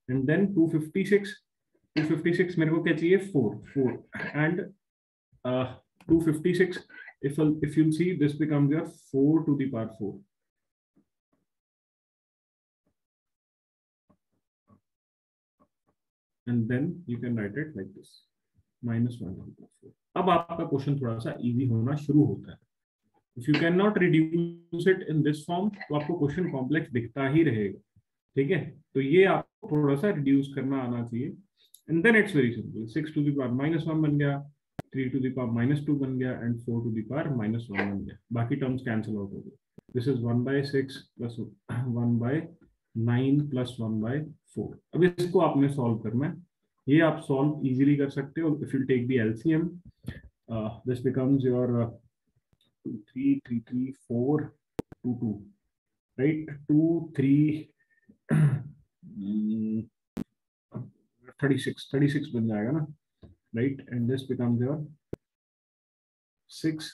and then 256 मेरे को क्या चाहिए? 4 and 256 if you'll see this becomes your 4 to the power 4 and then you can write it like this -1/4। अब आपका क्वेश्चन थोड़ा सा इजी होना शुरू होता है। If you can not reduce it in this form तो आपको क्वेश्चन कॉम्प्लेक्स दिखता ही रहेगा। ठीक है, तो ये आपको थोड़ा सा रिड्यूस करना आना चाहिए and then it's very simple. 6 to the power -1 बन गया, 3 टू द पावर -2 बन गया एंड 4 टू द पावर -1 बन गया। बाकी टर्म्स कैंसिल आउट हो गए। This is 1/6 plus 1/9 plus 1/4। अब इसको आपने सॉल्व करना है। ये आप सॉल्व इजीली कर सकते हो if you take the LCM. This becomes your 3 3 3 4 2 2 right. 2 3 36 बन जाएगा ना, right. And this becomes your 6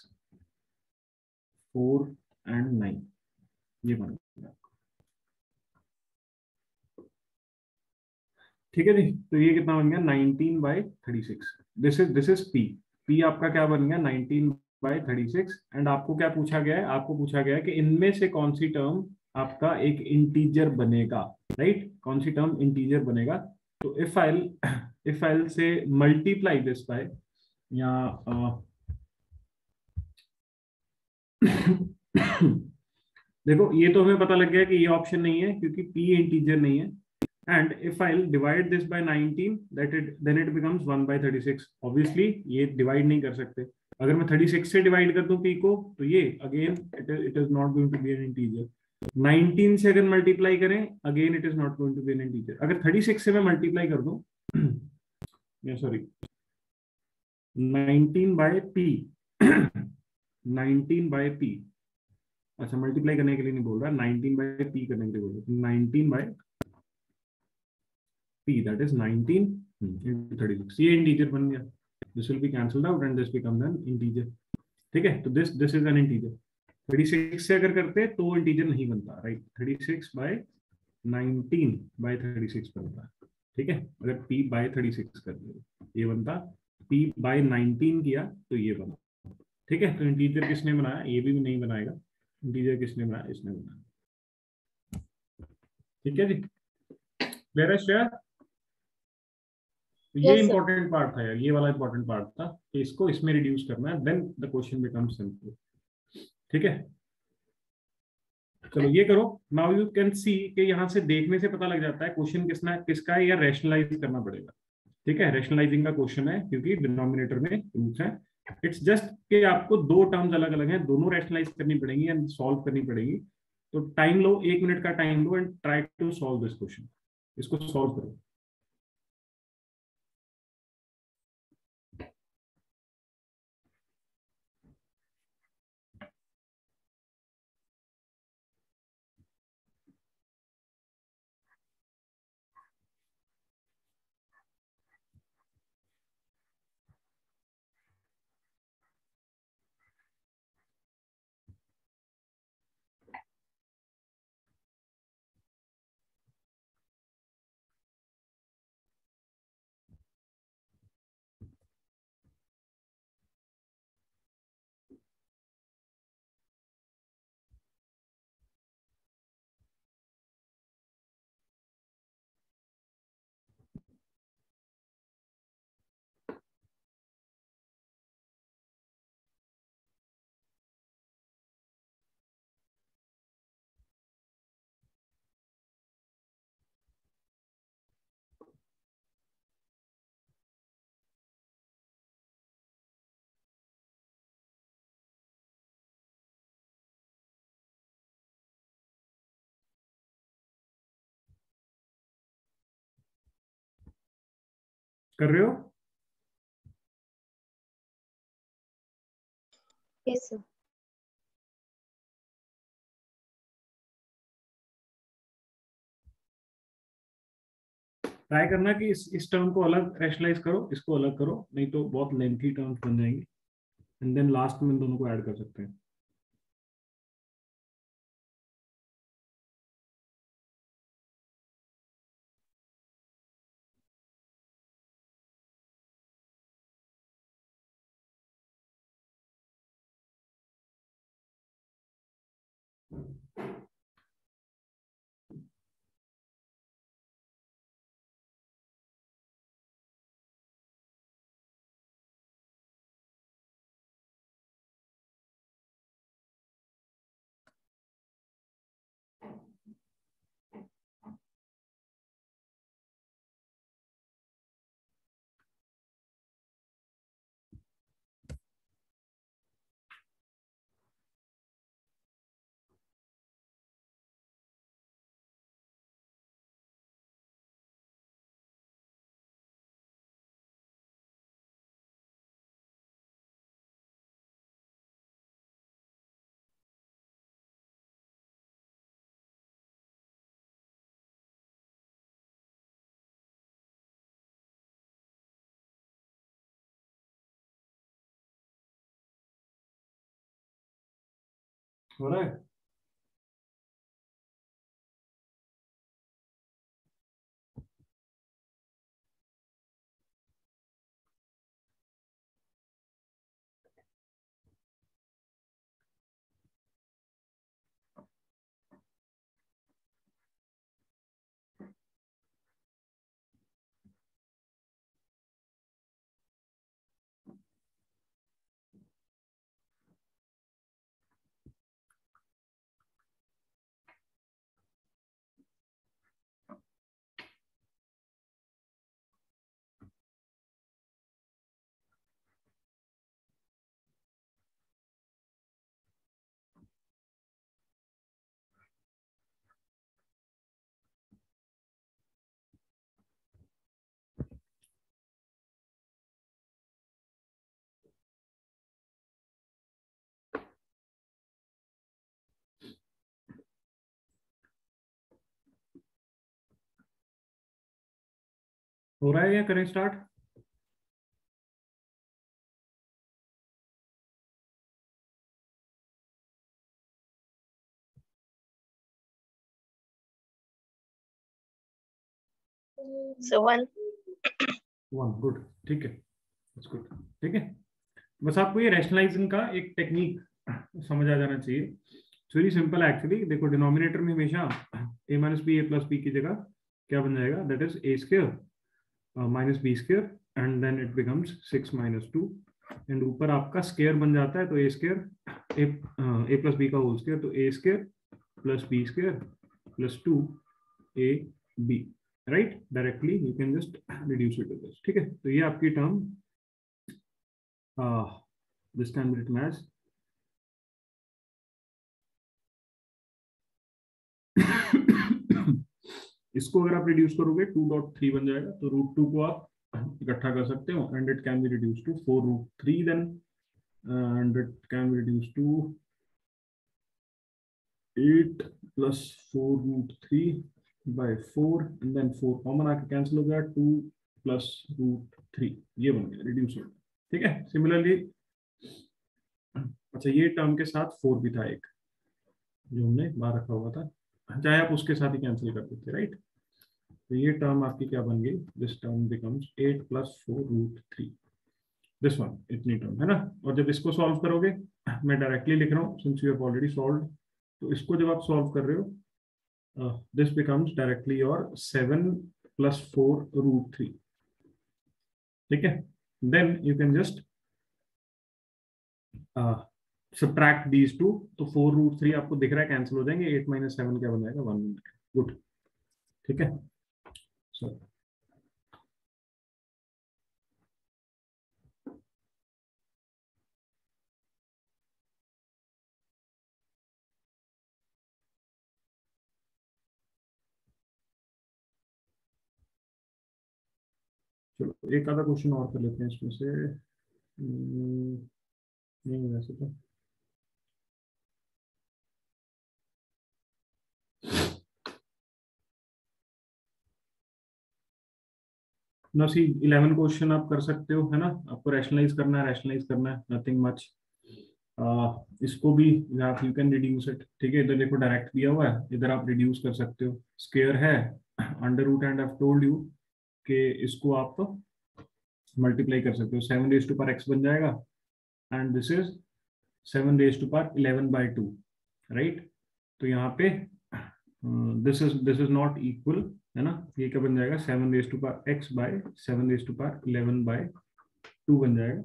4 and 9। ये बन गया। ठीक है जी, तो ये कितना बन गया? 19/36। This is P. पी आपका क्या बन गया? 19/36। एंड आपको क्या पूछा गया है? आपको पूछा गया है कि इनमें से कौन सी टर्म आपका एक इंटीजर बनेगा, राइट। कौन सी टर्म इंटीजर बनेगा? तो इफ आई से मल्टीप्लाई दिस बाय या देखो ये तो हमें पता लग गया कि ये ऑप्शन नहीं है क्योंकि p इंटीजर नहीं है। And if I divide this by 19 then it becomes 1/36। Obviously ये डिवाइड नहीं कर सकते। अगर मैं 36 से डिवाइड कर दूं p को तो ये again it is not going to be an integer. 19 से अगर मल्टीप्लाई करें again it is not going to be an integer. अगर 36 से मैं मल्टीप्लाई कर दूं सॉरी 19/p 19/p। अच्छा, मल्टीप्लाई करने के लिए नहीं बोल रहा, 19/p करने के लिए बोल रहा। 19/p that is 19 into 36। ये इंटीजर बन गया। This will be cancelled out and this becomes N integer. ठीक है, तो दिस इज एन इंटीजर। 36 से अगर करते तो इंटीजर नहीं बनता, राइट। 36/19/36 बनता है। ठीक है, अगर p/36 कर दिया ये बनता, p/19 किया तो ये बना। ठीक है, तो इंटीजर किसने बनाया? ये भी नहीं बनाएगा। इंटीजर किसने बनाया? इसने बनाया। ठीक है जी, क्लियर है श्रेया? तो ये यस सर। इंपॉर्टेंट पार्ट था यार, ये वाला इंपॉर्टेंट पार्ट था कि इसको इसमें रिड्यूस करना है, then the question becomes simple. ठीक है, चलो ये करो। नाउ यू कैन सी कि यहाँ से देखने से पता लग जाता है क्वेश्चन किसका है या रैशनलाइज करना पड़ेगा। ठीक है, रैशनलाइजिंग का क्वेश्चन है क्योंकि डिनोमिनेटर में रूट्स है। इट्स जस्ट कि आपको दो टर्म्स अलग अलग हैं, दोनों रैशनलाइज करनी पड़ेंगी एंड सॉल्व करनी पड़ेगी। तो टाइम लो, 1 मिनट का टाइम लो and try to solve this question. इसको सॉल्व करो। कर रहे हो? Yes sir. ट्राई करना कि इस टर्म को अलग रैशनलाइज करो, इसको अलग करो, नहीं तो बहुत लेंथी टर्म्स बन जाएंगे, एंड देन लास्ट में इन दोनों को ऐड कर सकते हैं। हो रहा है? हो रहा है या करें स्टार्ट? सो 1। 1, गुड, ठीक है, इट्स गुड, ठीक है। बस आपको ये रैशनलाइजिंग का एक टेक्निक समझ आ जाना चाहिए। It's very simple actually. देखो डिनोमिनेटर में हमेशा A minus B A plus B की जगह क्या बन जाएगा, that is A square minus B square, and then it becomes 6 minus 2, and ऊपर आपका स्क्वायर बन जाता है, तो A square A plus B का होल स्क्वायर, तो A square plus B square plus 2 A B, right? Directly you can just reduce it to this, ठीक है। तो ये आपकी term this can be written as इसको अगर आप रिड्यूस करोगे 2.3 बन जाएगा, तो √2 को आप इकट्ठा कर सकते हो, and it can be reduce to 4√3 then, and it can be reduce to 8 plus 4√3/4, and then 4 common आके कैंसिल हो गया, 2 प्लस √3, ये बन गया रिड्यूस हो गया, ठीक है। सिमिलरली अच्छा, ये टर्म के साथ 4 भी था एक जो हमने बाहर रखा हुआ था, चाहे आप उसके साथ ही कैंसिल कर देते, राइट? तो ये टर्म आपकी क्या बन गई, this term becomes 8 plus 4√3, this one, इतनी टर्म है ना। और जब इसको सॉल्व करोगे, मैं डायरेक्टली लिख रहा हूँ since you have already solve, तो इसको जब आप सॉल्व कर रहे हो, this becomes directly your 7 plus 4√3, ठीक है। Then you can just subtract these two, तो 4√3 आपको दिख रहा है कैंसिल हो जाएंगे, 8 माइनस 7 क्या बन जाएगा, 1, गुड, ठीक है। सो चलो एक आधा क्वेश्चन और कर लेते हैं इसमें से। नहीं वैसे तो ना सी 11 क्वेश्चन आप कर सकते हो, है ना। आपको रैशनलाइज करना है, नथिंग मच। इसको भी आप यू कैन रिड्यूस इट, ठीक है। इधर देखो डायरेक्ट दिया हुआ है, इधर आप रिड्यूस कर सकते हो। स्क्वायर है under root, and I told you कि इसको आप मल्टीप्लाई कर सकते हो। 7 रेज टू पावर एक्स बन जाएगा, and this is 7 raise to power 11/2, right. तो यहाँ पे दिस इज नॉट इक्वल, है ना। ये क्या बन जाएगा, 7 raise to power x by 7 raise to power 11/2 बन जाएगा।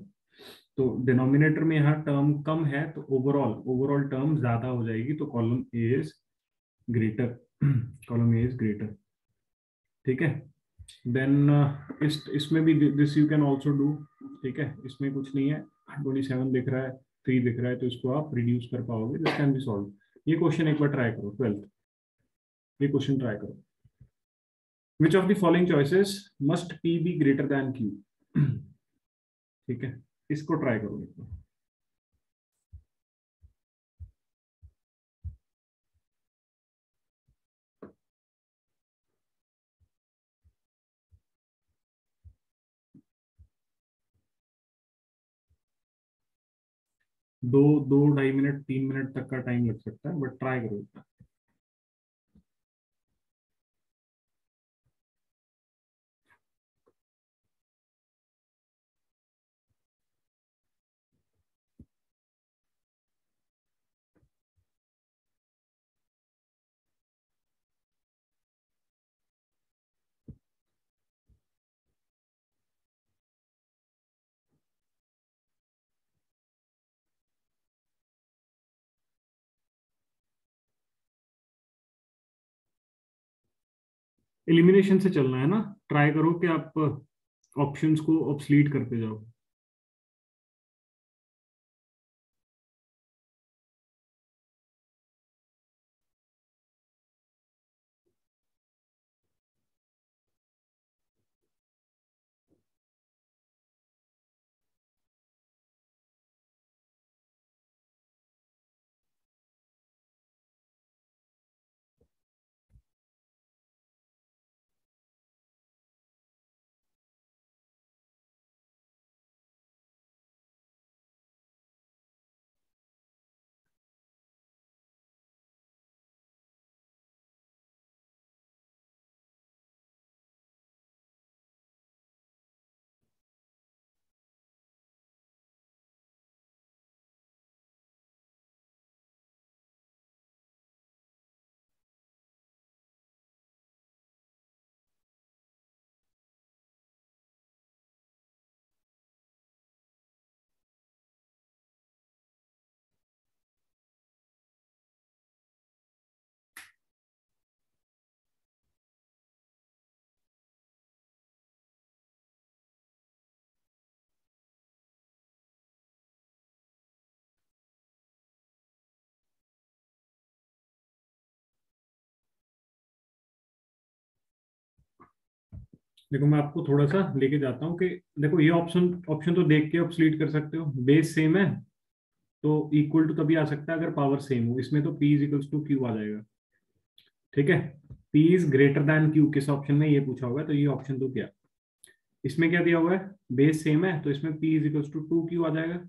तो डिनोमिनेटर में यहाँ टर्म कम है, तो ओवरऑल टर्म ज्यादा हो जाएगी, तो column A is greater. Column A is greater, ठीक है। देन इसमें भी this you can also do, ठीक है। इसमें कुछ नहीं है, 27 दिख रहा है, 3 दिख रहा है, तो इसको आप रिड्यूस कर पाओगे। This can B solve. ये क्वेश्चन एक बार ट्राई करो, 12th ये क्वेश्चन ट्राई करो। Which of the following choices must P B greater than Q, ठीक है। इसको ट्राई करो एक बार। दो दो 2.5 मिनट 3 मिनट तक का टाइम लग सकता है, बट ट्राई करो। एलिमिनेशन से चलना है ना। ट्राई करो कि आप ऑप्शंस को ऑब्सलीट करते जाओ। देखो मैं आपको थोड़ा सा लेके जाता हूँ कि देखो ये ऑप्शन ऑप्शन तो देख के ऑब्सलीट कर सकते हो। बेस सेम है तो इक्वल टू तभी आ सकता है अगर पावर सेम हो। इसमें तो P is equals to Q आ जाएगा, ठीक है। P is greater than Q किस ऑप्शन में ये पूछा होगा, तो ये ऑप्शन तो क्या। इसमें क्या दिया हुआ है, बेस सेम है, तो इसमें P is equals to 2Q आ जाएगा।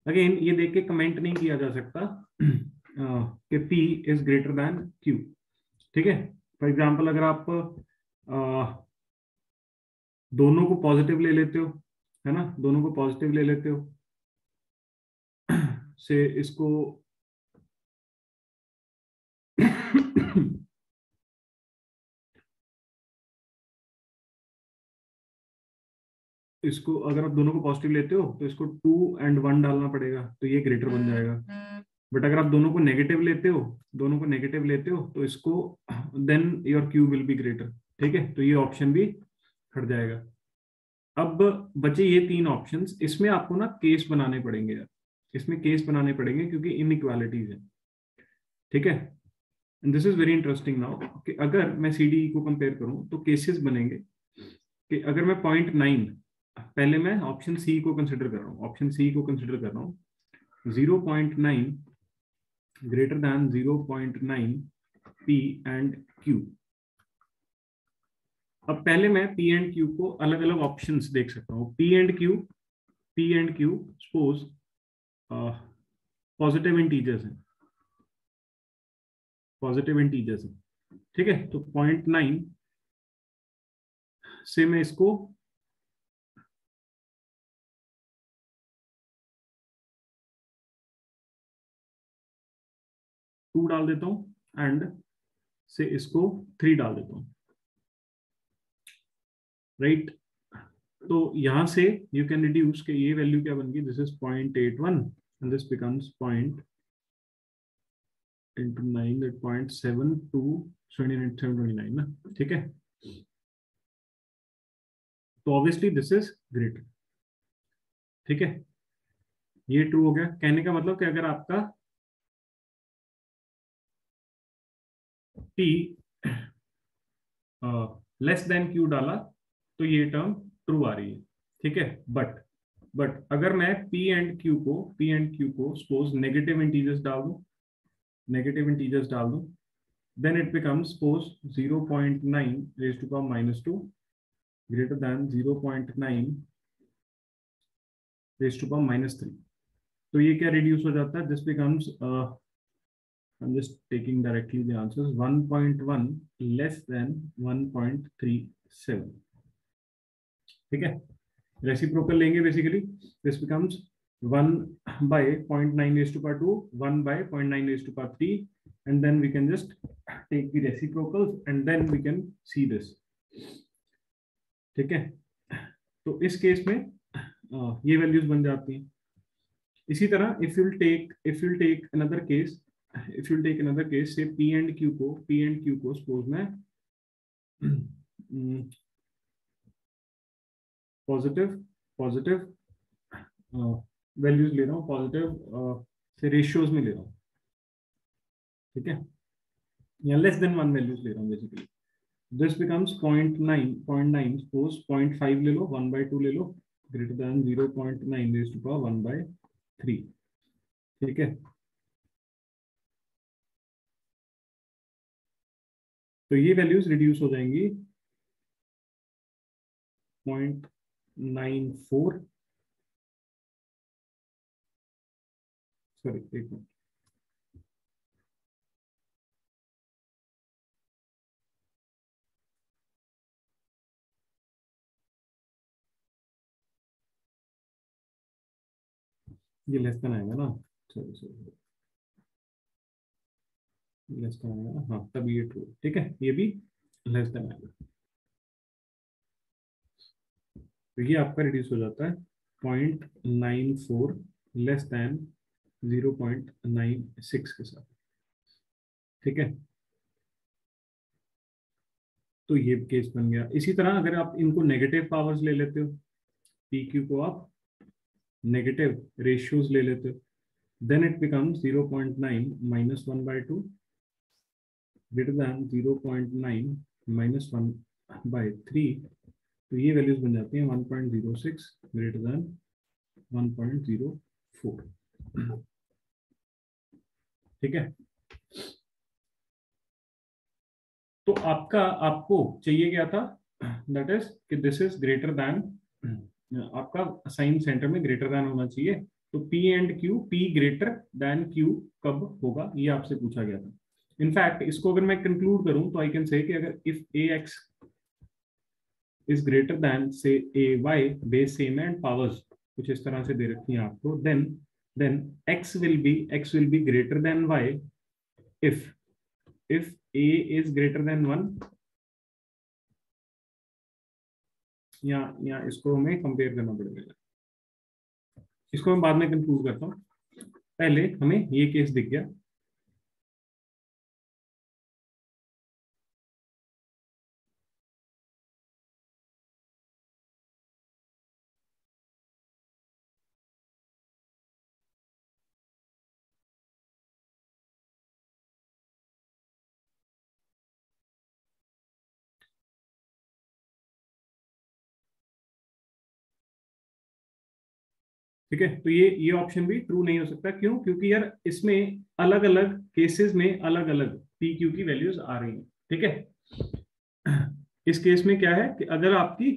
अगेन ये देख के कमेंट नहीं किया जा सकता कि P is greater than Q, ठीक है। फॉर एग्जाम्पल अगर आप दोनों को पॉजिटिव ले लेते हो, है ना, दोनों को पॉजिटिव ले लेते हो से इसको इसको अगर आप दोनों को पॉजिटिव लेते हो तो इसको 2 and 1 डालना पड़ेगा, तो ये ग्रेटर बन जाएगा। बट अगर आप दोनों को नेगेटिव लेते हो, दोनों को नेगेटिव लेते हो तो इसको then your Q will be greater, ठीक है। तो ये ऑप्शन भी हट जाएगा। अब बचे ये 3 ऑप्शंस, इसमें आपको ना केस बनाने पड़ेंगे यार। इसमें केस बनाने पड़ेंगे क्योंकि इनइक्वालिटीज है, ठीक है। This is very interesting now कि अगर मैं CDE को कंपेयर करूं तो केसेस बनेंगे कि अगर मैं 0.9, पहले मैं ऑप्शन सी को कंसिडर कर रहा हूँ, ऑप्शन सी को कंसिडर कर रहा हूँ, 0.9 greater than 0.9 P and Q. अब पहले मैं पी एंड क्यू को अलग अलग ऑप्शंस देख सकता हूँ। P and Q suppose positive integers हैं, पॉजिटिव इंटीजर्स हैं, ठीक है। तो 0.9 से मैं इसको टू डाल देता हूं एंड से इसको 3 डाल देता हूं, राइट। तो यहां से यू कैन रिड्यूस के ये वैल्यू क्या बन गई, this is 0.81 and this becomes point into 9, that 0.72 729 ना, ठीक है। तो ऑब्वियसली दिस इज ग्रेटर, ठीक है। ये ट्रू हो गया। कहने का मतलब कि अगर आपका टी लेस देन क्यू डाला तो ये टर्म ट्रू आ रही है, ठीक है। बट अगर मैं पी एंड क्यू को सपोज नेगेटिव इंटीजर्स डाल दूं, नेगेटिव इंटीजर्स डाल दूं, then it becomes suppose 0.9 raised to power minus 2 greater than 0.9 raised to power minus 3। तो ये क्या रिड्यूस हो जाता है, this becomes I'm just taking directly the answers, 1.1 less than 1.37, ठीक है। रेसिप्रोकल लेंगे basically, this becomes 1 by 0.9 raised to power 2, 1 by 0.9 raised to power 3, and then we can just take the reciprocals and then we can see this, ठीक है। तो इस case में ये values बन जाती हैं। इसी तरह if you'll take another case, if you'll take another case से पी एंड क्यू को सपोज मैं पॉजिटिव पॉजिटिव वैल्यूज ले रहा हूँ, पॉजिटिव से रेशियोज में ले रहा हूँ, ठीक है, या लेस देन 1 वैल्यूज ले रहा हूँ बेसिकली। दिस बिकम्स 0.9 सपोज 0.5 ले लो, 1/2 ले लो, greater than 0.9 raise to power 1/3, ठीक है। तो ये वैल्यूज रिड्यूस हो जाएंगी 0.94, सॉरी एक मिनट, ये लेस देन आएगा ना, सॉरी सॉरी, लेस देन आएगा ना, हाँ तब ये ट्रू, ठीक है, ये भी लेस देन आएगा। तो ये आपका रिड्यूस हो जाता है 0.94 लेस देन 0.96 के साथ, ठीक है। तो ये केस बन गया। इसी तरह अगर आप इनको नेगेटिव पावर्स ले लेते हो, पी क्यू को आप नेगेटिव रेशियोज ले लेते हो, then it becomes 0.9 minus 1/2 greater than 0.9 minus 1/3। तो ये वैल्यूज बन जाती हैं 1.06 ग्रेटर देन 1.04, ठीक है। तो आपको चाहिए क्या था, दैट इज कि दिस इज ग्रेटर देन, आपका साइन सेंटर में ग्रेटर देन होना चाहिए। तो P and Q, P greater than Q कब होगा, ये आपसे पूछा गया था। इनफैक्ट इसको अगर मैं कंक्लूड करूं तो आई कैन से कि अगर if A X is greater than say A Y, base same and powers कुछ इस तरह से दे रखी है आपको, then X will be greater than Y if a is greater than 1, या इसको हमें कंपेयर करना पड़ेगा, इसको मैं बाद में कंक्लूड करता हूँ, पहले हमें ये केस दिख गया। ठीक है, तो ये ऑप्शन भी ट्रू नहीं हो सकता। क्यों? क्योंकि यार इसमें अलग अलग केसेस में अलग अलग पी क्यू की वैल्यूज आ रही हैं। ठीक है, इस केस में क्या है कि अगर आपकी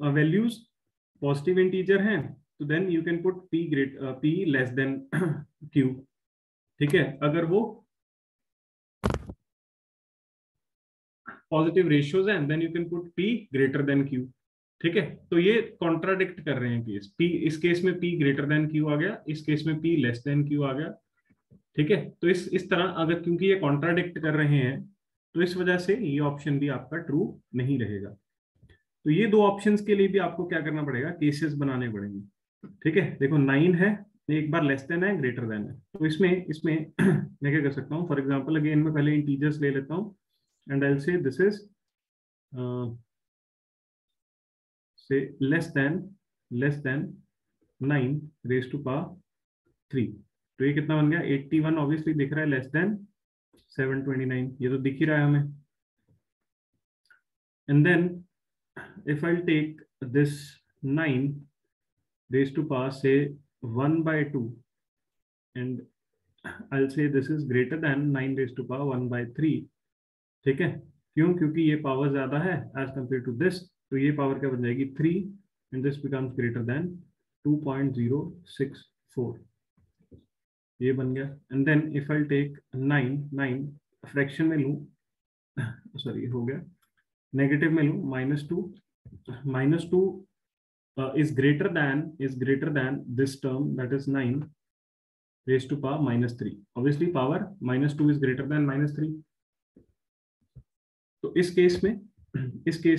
वैल्यूज पॉजिटिव इंटीजर हैं तो then you can put P less than Q. ठीक है, अगर वो पॉजिटिव रेशियोज हैं then you can put P greater than Q. ठीक है, तो ये कॉन्ट्राडिक्ट कर रहे हैं केस। पी, इस केस में पी ग्रेटर देन क्यू आ गया, इस केस में पी लेस देन क्यू आ गया। ठीक है, तो इस तरह अगर, क्योंकि ये कॉन्ट्राडिक्ट कर रहे हैं तो इस वजह से ये ऑप्शन भी आपका ट्रू नहीं रहेगा। तो ये दो ऑप्शंस के लिए भी आपको क्या करना पड़ेगा, केसेस बनाने पड़ेंगे। ठीक है, देखो 9 है, एक बार लेस देन है, ग्रेटर देन है, तो इसमें इसमें मैं क्या कर सकता हूँ, फॉर एग्जांपल अगेन मैं पहले इंटीजर्स ले लेता हूँ and I will say this is say less than 9 raise to power 3। तो ये कितना बन गया, 81 ऑब्वियसली दिख रहा है, लेस देन 729, ये तो दिख ही रहा है हमें। And then if I'll take this 9 raised to power say 1/2 and I'll say this is greater than 9 raised to power 1/3। ठीक है, क्यों? क्योंकि ये पावर ज्यादा है एज कंपेयर टू दिस, तो ये पावर क्या बन जाएगी 3 and this becomes greater than 2.064, ये बन गया। And then if I take 9 fraction में लूं, सॉरी हो गया, नेगेटिव में लूं, -2 is greater than this term, that is 9 raised to power -3। obviously power -2 is greater than -3। तो इस केस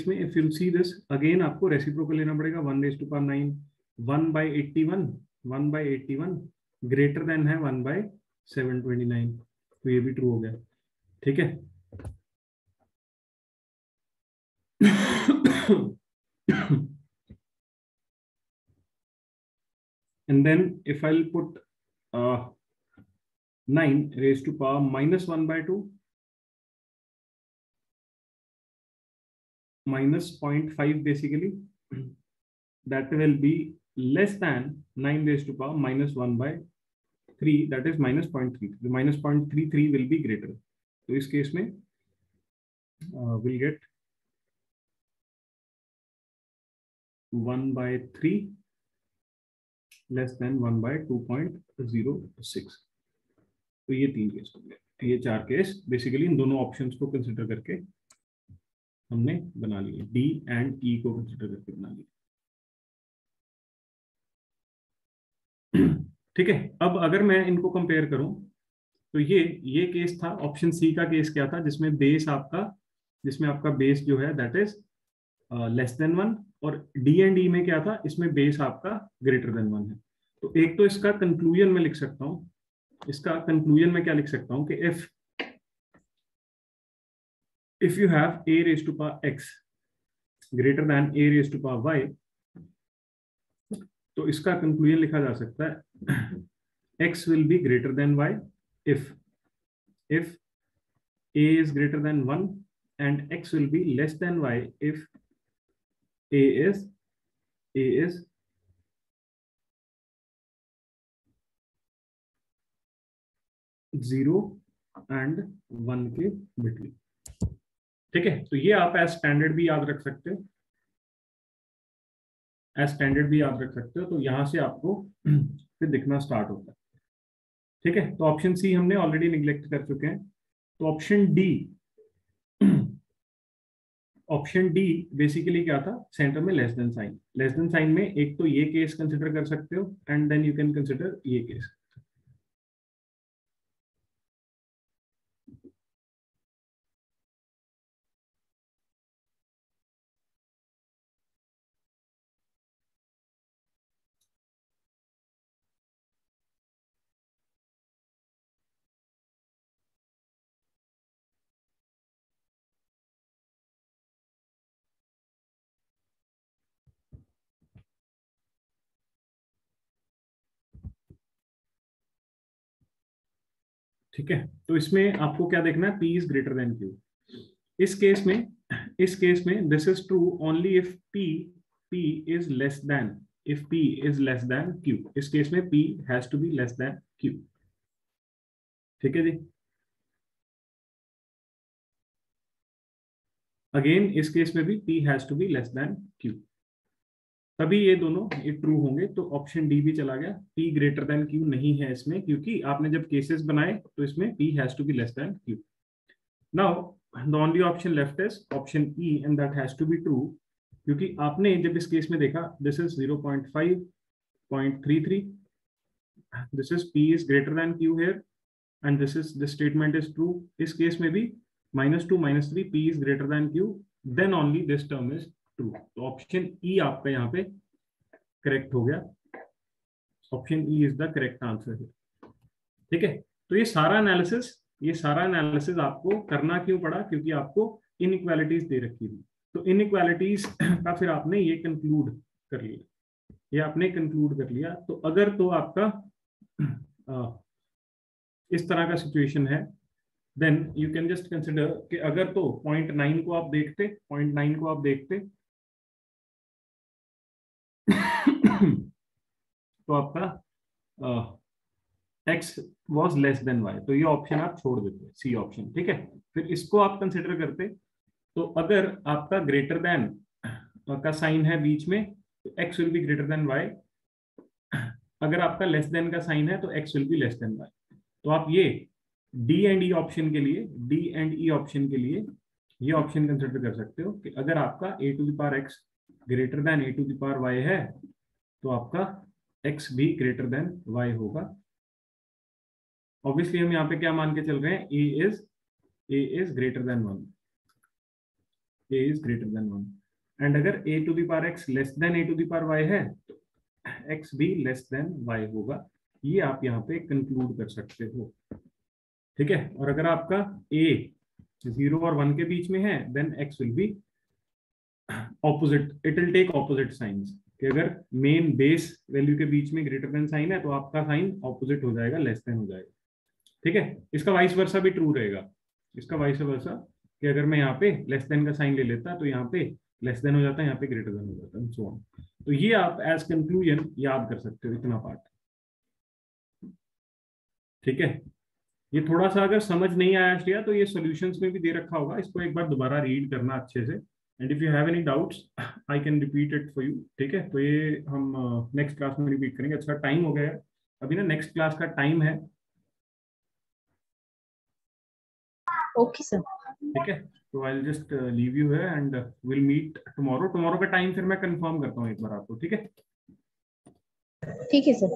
में if you see this again आपको रेसिप्रोकल लेना पड़ेगा, 1 raised to power 9 1/81 greater than है 1/729, तो ये भी ट्रू हो गया। ठीक है, and then if I'll put 9 raised to power -1/2 -0.5 basically, that will be less than 9 raised to power -1/3, that is -0.33, the -0.33 will be greater। तो इस केस में we'll get 1/3 लेस देन 1/2.06। तो ये 3 केस हो गए, ये 4 केस बेसिकली इन दोनों options को कंसिडर करके हमने बना लिए, डी एंड ई को कंसिडर करके बना लिए। ठीक है, अब अगर मैं इनको कंपेयर करूं तो ये केस था, ऑप्शन सी का केस क्या था, जिसमें आपका बेस जो है दैट इज लेस देन 1, और डी एंड ई में क्या था, इसमें बेस आपका ग्रेटर देन 1 है। तो एक तो इसका कंक्लूजन में लिख सकता हूं, इसका कंक्लूजन में क्या लिख सकता हूं कि if you have a raised to power x greater than a raised to power y, तो इसका कंक्लूजन लिखा जा सकता है x will be greater than y if a is greater than 1 and x will be less than y if a is 0 and 1 के between. ठीक है, तो ये आप एज स्टैंडर्ड भी याद रख सकते हो, तो यहां से आपको फिर दिखना स्टार्ट होता है। ठीक है, तो ऑप्शन सी हमने ऑलरेडी निग्लेक्ट कर चुके हैं। तो ऑप्शन डी बेसिकली क्या था, सेंटर में लेस देन साइन में एक तो ये केस कंसिडर कर सकते हो and then you can consider ये केस। ठीक है, तो इसमें आपको क्या देखना है, P is greater than Q। इस केस में this is true only if P is less than if P is less than Q. इस केस में P has to be less than Q. ठीक है जी. अगेन इस केस में भी P has to be less than Q. तभी ये दोनों ये ट्रू होंगे. तो ऑप्शन डी भी चला गया. P ग्रेटर देन Q नहीं है इसमें, क्योंकि आपने जब केसेस बनाए तो इसमें P has to be less than Q. Now the only option left is option E and that has to be true, क्योंकि आपने जब इस केस में देखा this is 0.5.33, this is P is greater than Q here and this statement is true. इस case में भी -2 -3 P is greater than Q, then only this term is true. तो ऑप्शन E आपका यहाँ पे करेक्ट हो गया. Option E is the correct answer. ठीक है. तो ये सारा एनालिसिस आपको करना क्यों पड़ा? क्योंकि आपको इनइक्वालिटीज दे रखी थी. तो इनइक्वालिटीज का फिर आपने ये कंक्लूड कर लिया. तो अगर तो आपका इस तरह का सिचुएशन है, then you can just consider कि अगर तो 0.9 को आप देखते तो आपका x was less than y, तो ये ऑप्शन आप छोड़ देते, सी ऑप्शन. ठीक है. फिर इसको आप कंसिडर करते, तो अगर आपका ग्रेटर देन का साइन है बीच में तो x will be greater than y. अगर आपका लेस देन का साइन है तो x will be less than y. तो आप ये D एंड E ऑप्शन के लिए ये ऑप्शन कंसिडर कर सकते हो कि अगर आपका a to the power x greater than a to the power y है तो आपका x भी ग्रेटर देन y होगा. ऑब्वियसली हम यहाँ पे क्या मान के चल रहे हैं? a is greater than 1. And अगर a to the power x less than a to the power y है तो x भी लेस देन y होगा. ये आप यहाँ पे कंक्लूड कर सकते हो. ठीक है. और अगर आपका a 0 और 1 के बीच में है then x will be opposite, it will take opposite signs. कि अगर मेन बेस वैल्यू के बीच में ग्रेटर देन साइन है तो आपका साइन ऑपोजिट हो जाएगा, लेस देन हो जाएगा. ठीक है. इसका वाइस वर्सा भी ट्रू रहेगा. कि अगर मैं यहाँ पे लेस देन का साइन ले लेता तो यहाँ पे लेस देन हो जाता है, यहाँ पे ग्रेटर देन हो जाता है, सो ऑन. तो ये आप एज कंक्लूजन याद कर सकते हो इतना पार्ट. ठीक है. ये थोड़ा सा अगर समझ नहीं आया श्रेया तो ये सॉल्यूशंस में भी दे रखा होगा, इसको एक बार दोबारा रीड करना अच्छे से. And if you have any doubts I can repeat it for you. ठीक है. तो ये हम नेक्स्ट क्लास में रिपीट करेंगे. अच्छा टाइम हो गया अभी ना, नेक्स्ट क्लास का टाइम है. Okay sir. ठीक है. तो I will just leave you है एंड विल मीट टुमारो का टाइम फिर मैं कंफर्म करता हूँ एक बार आपको. ठीक है. ठीक है सर.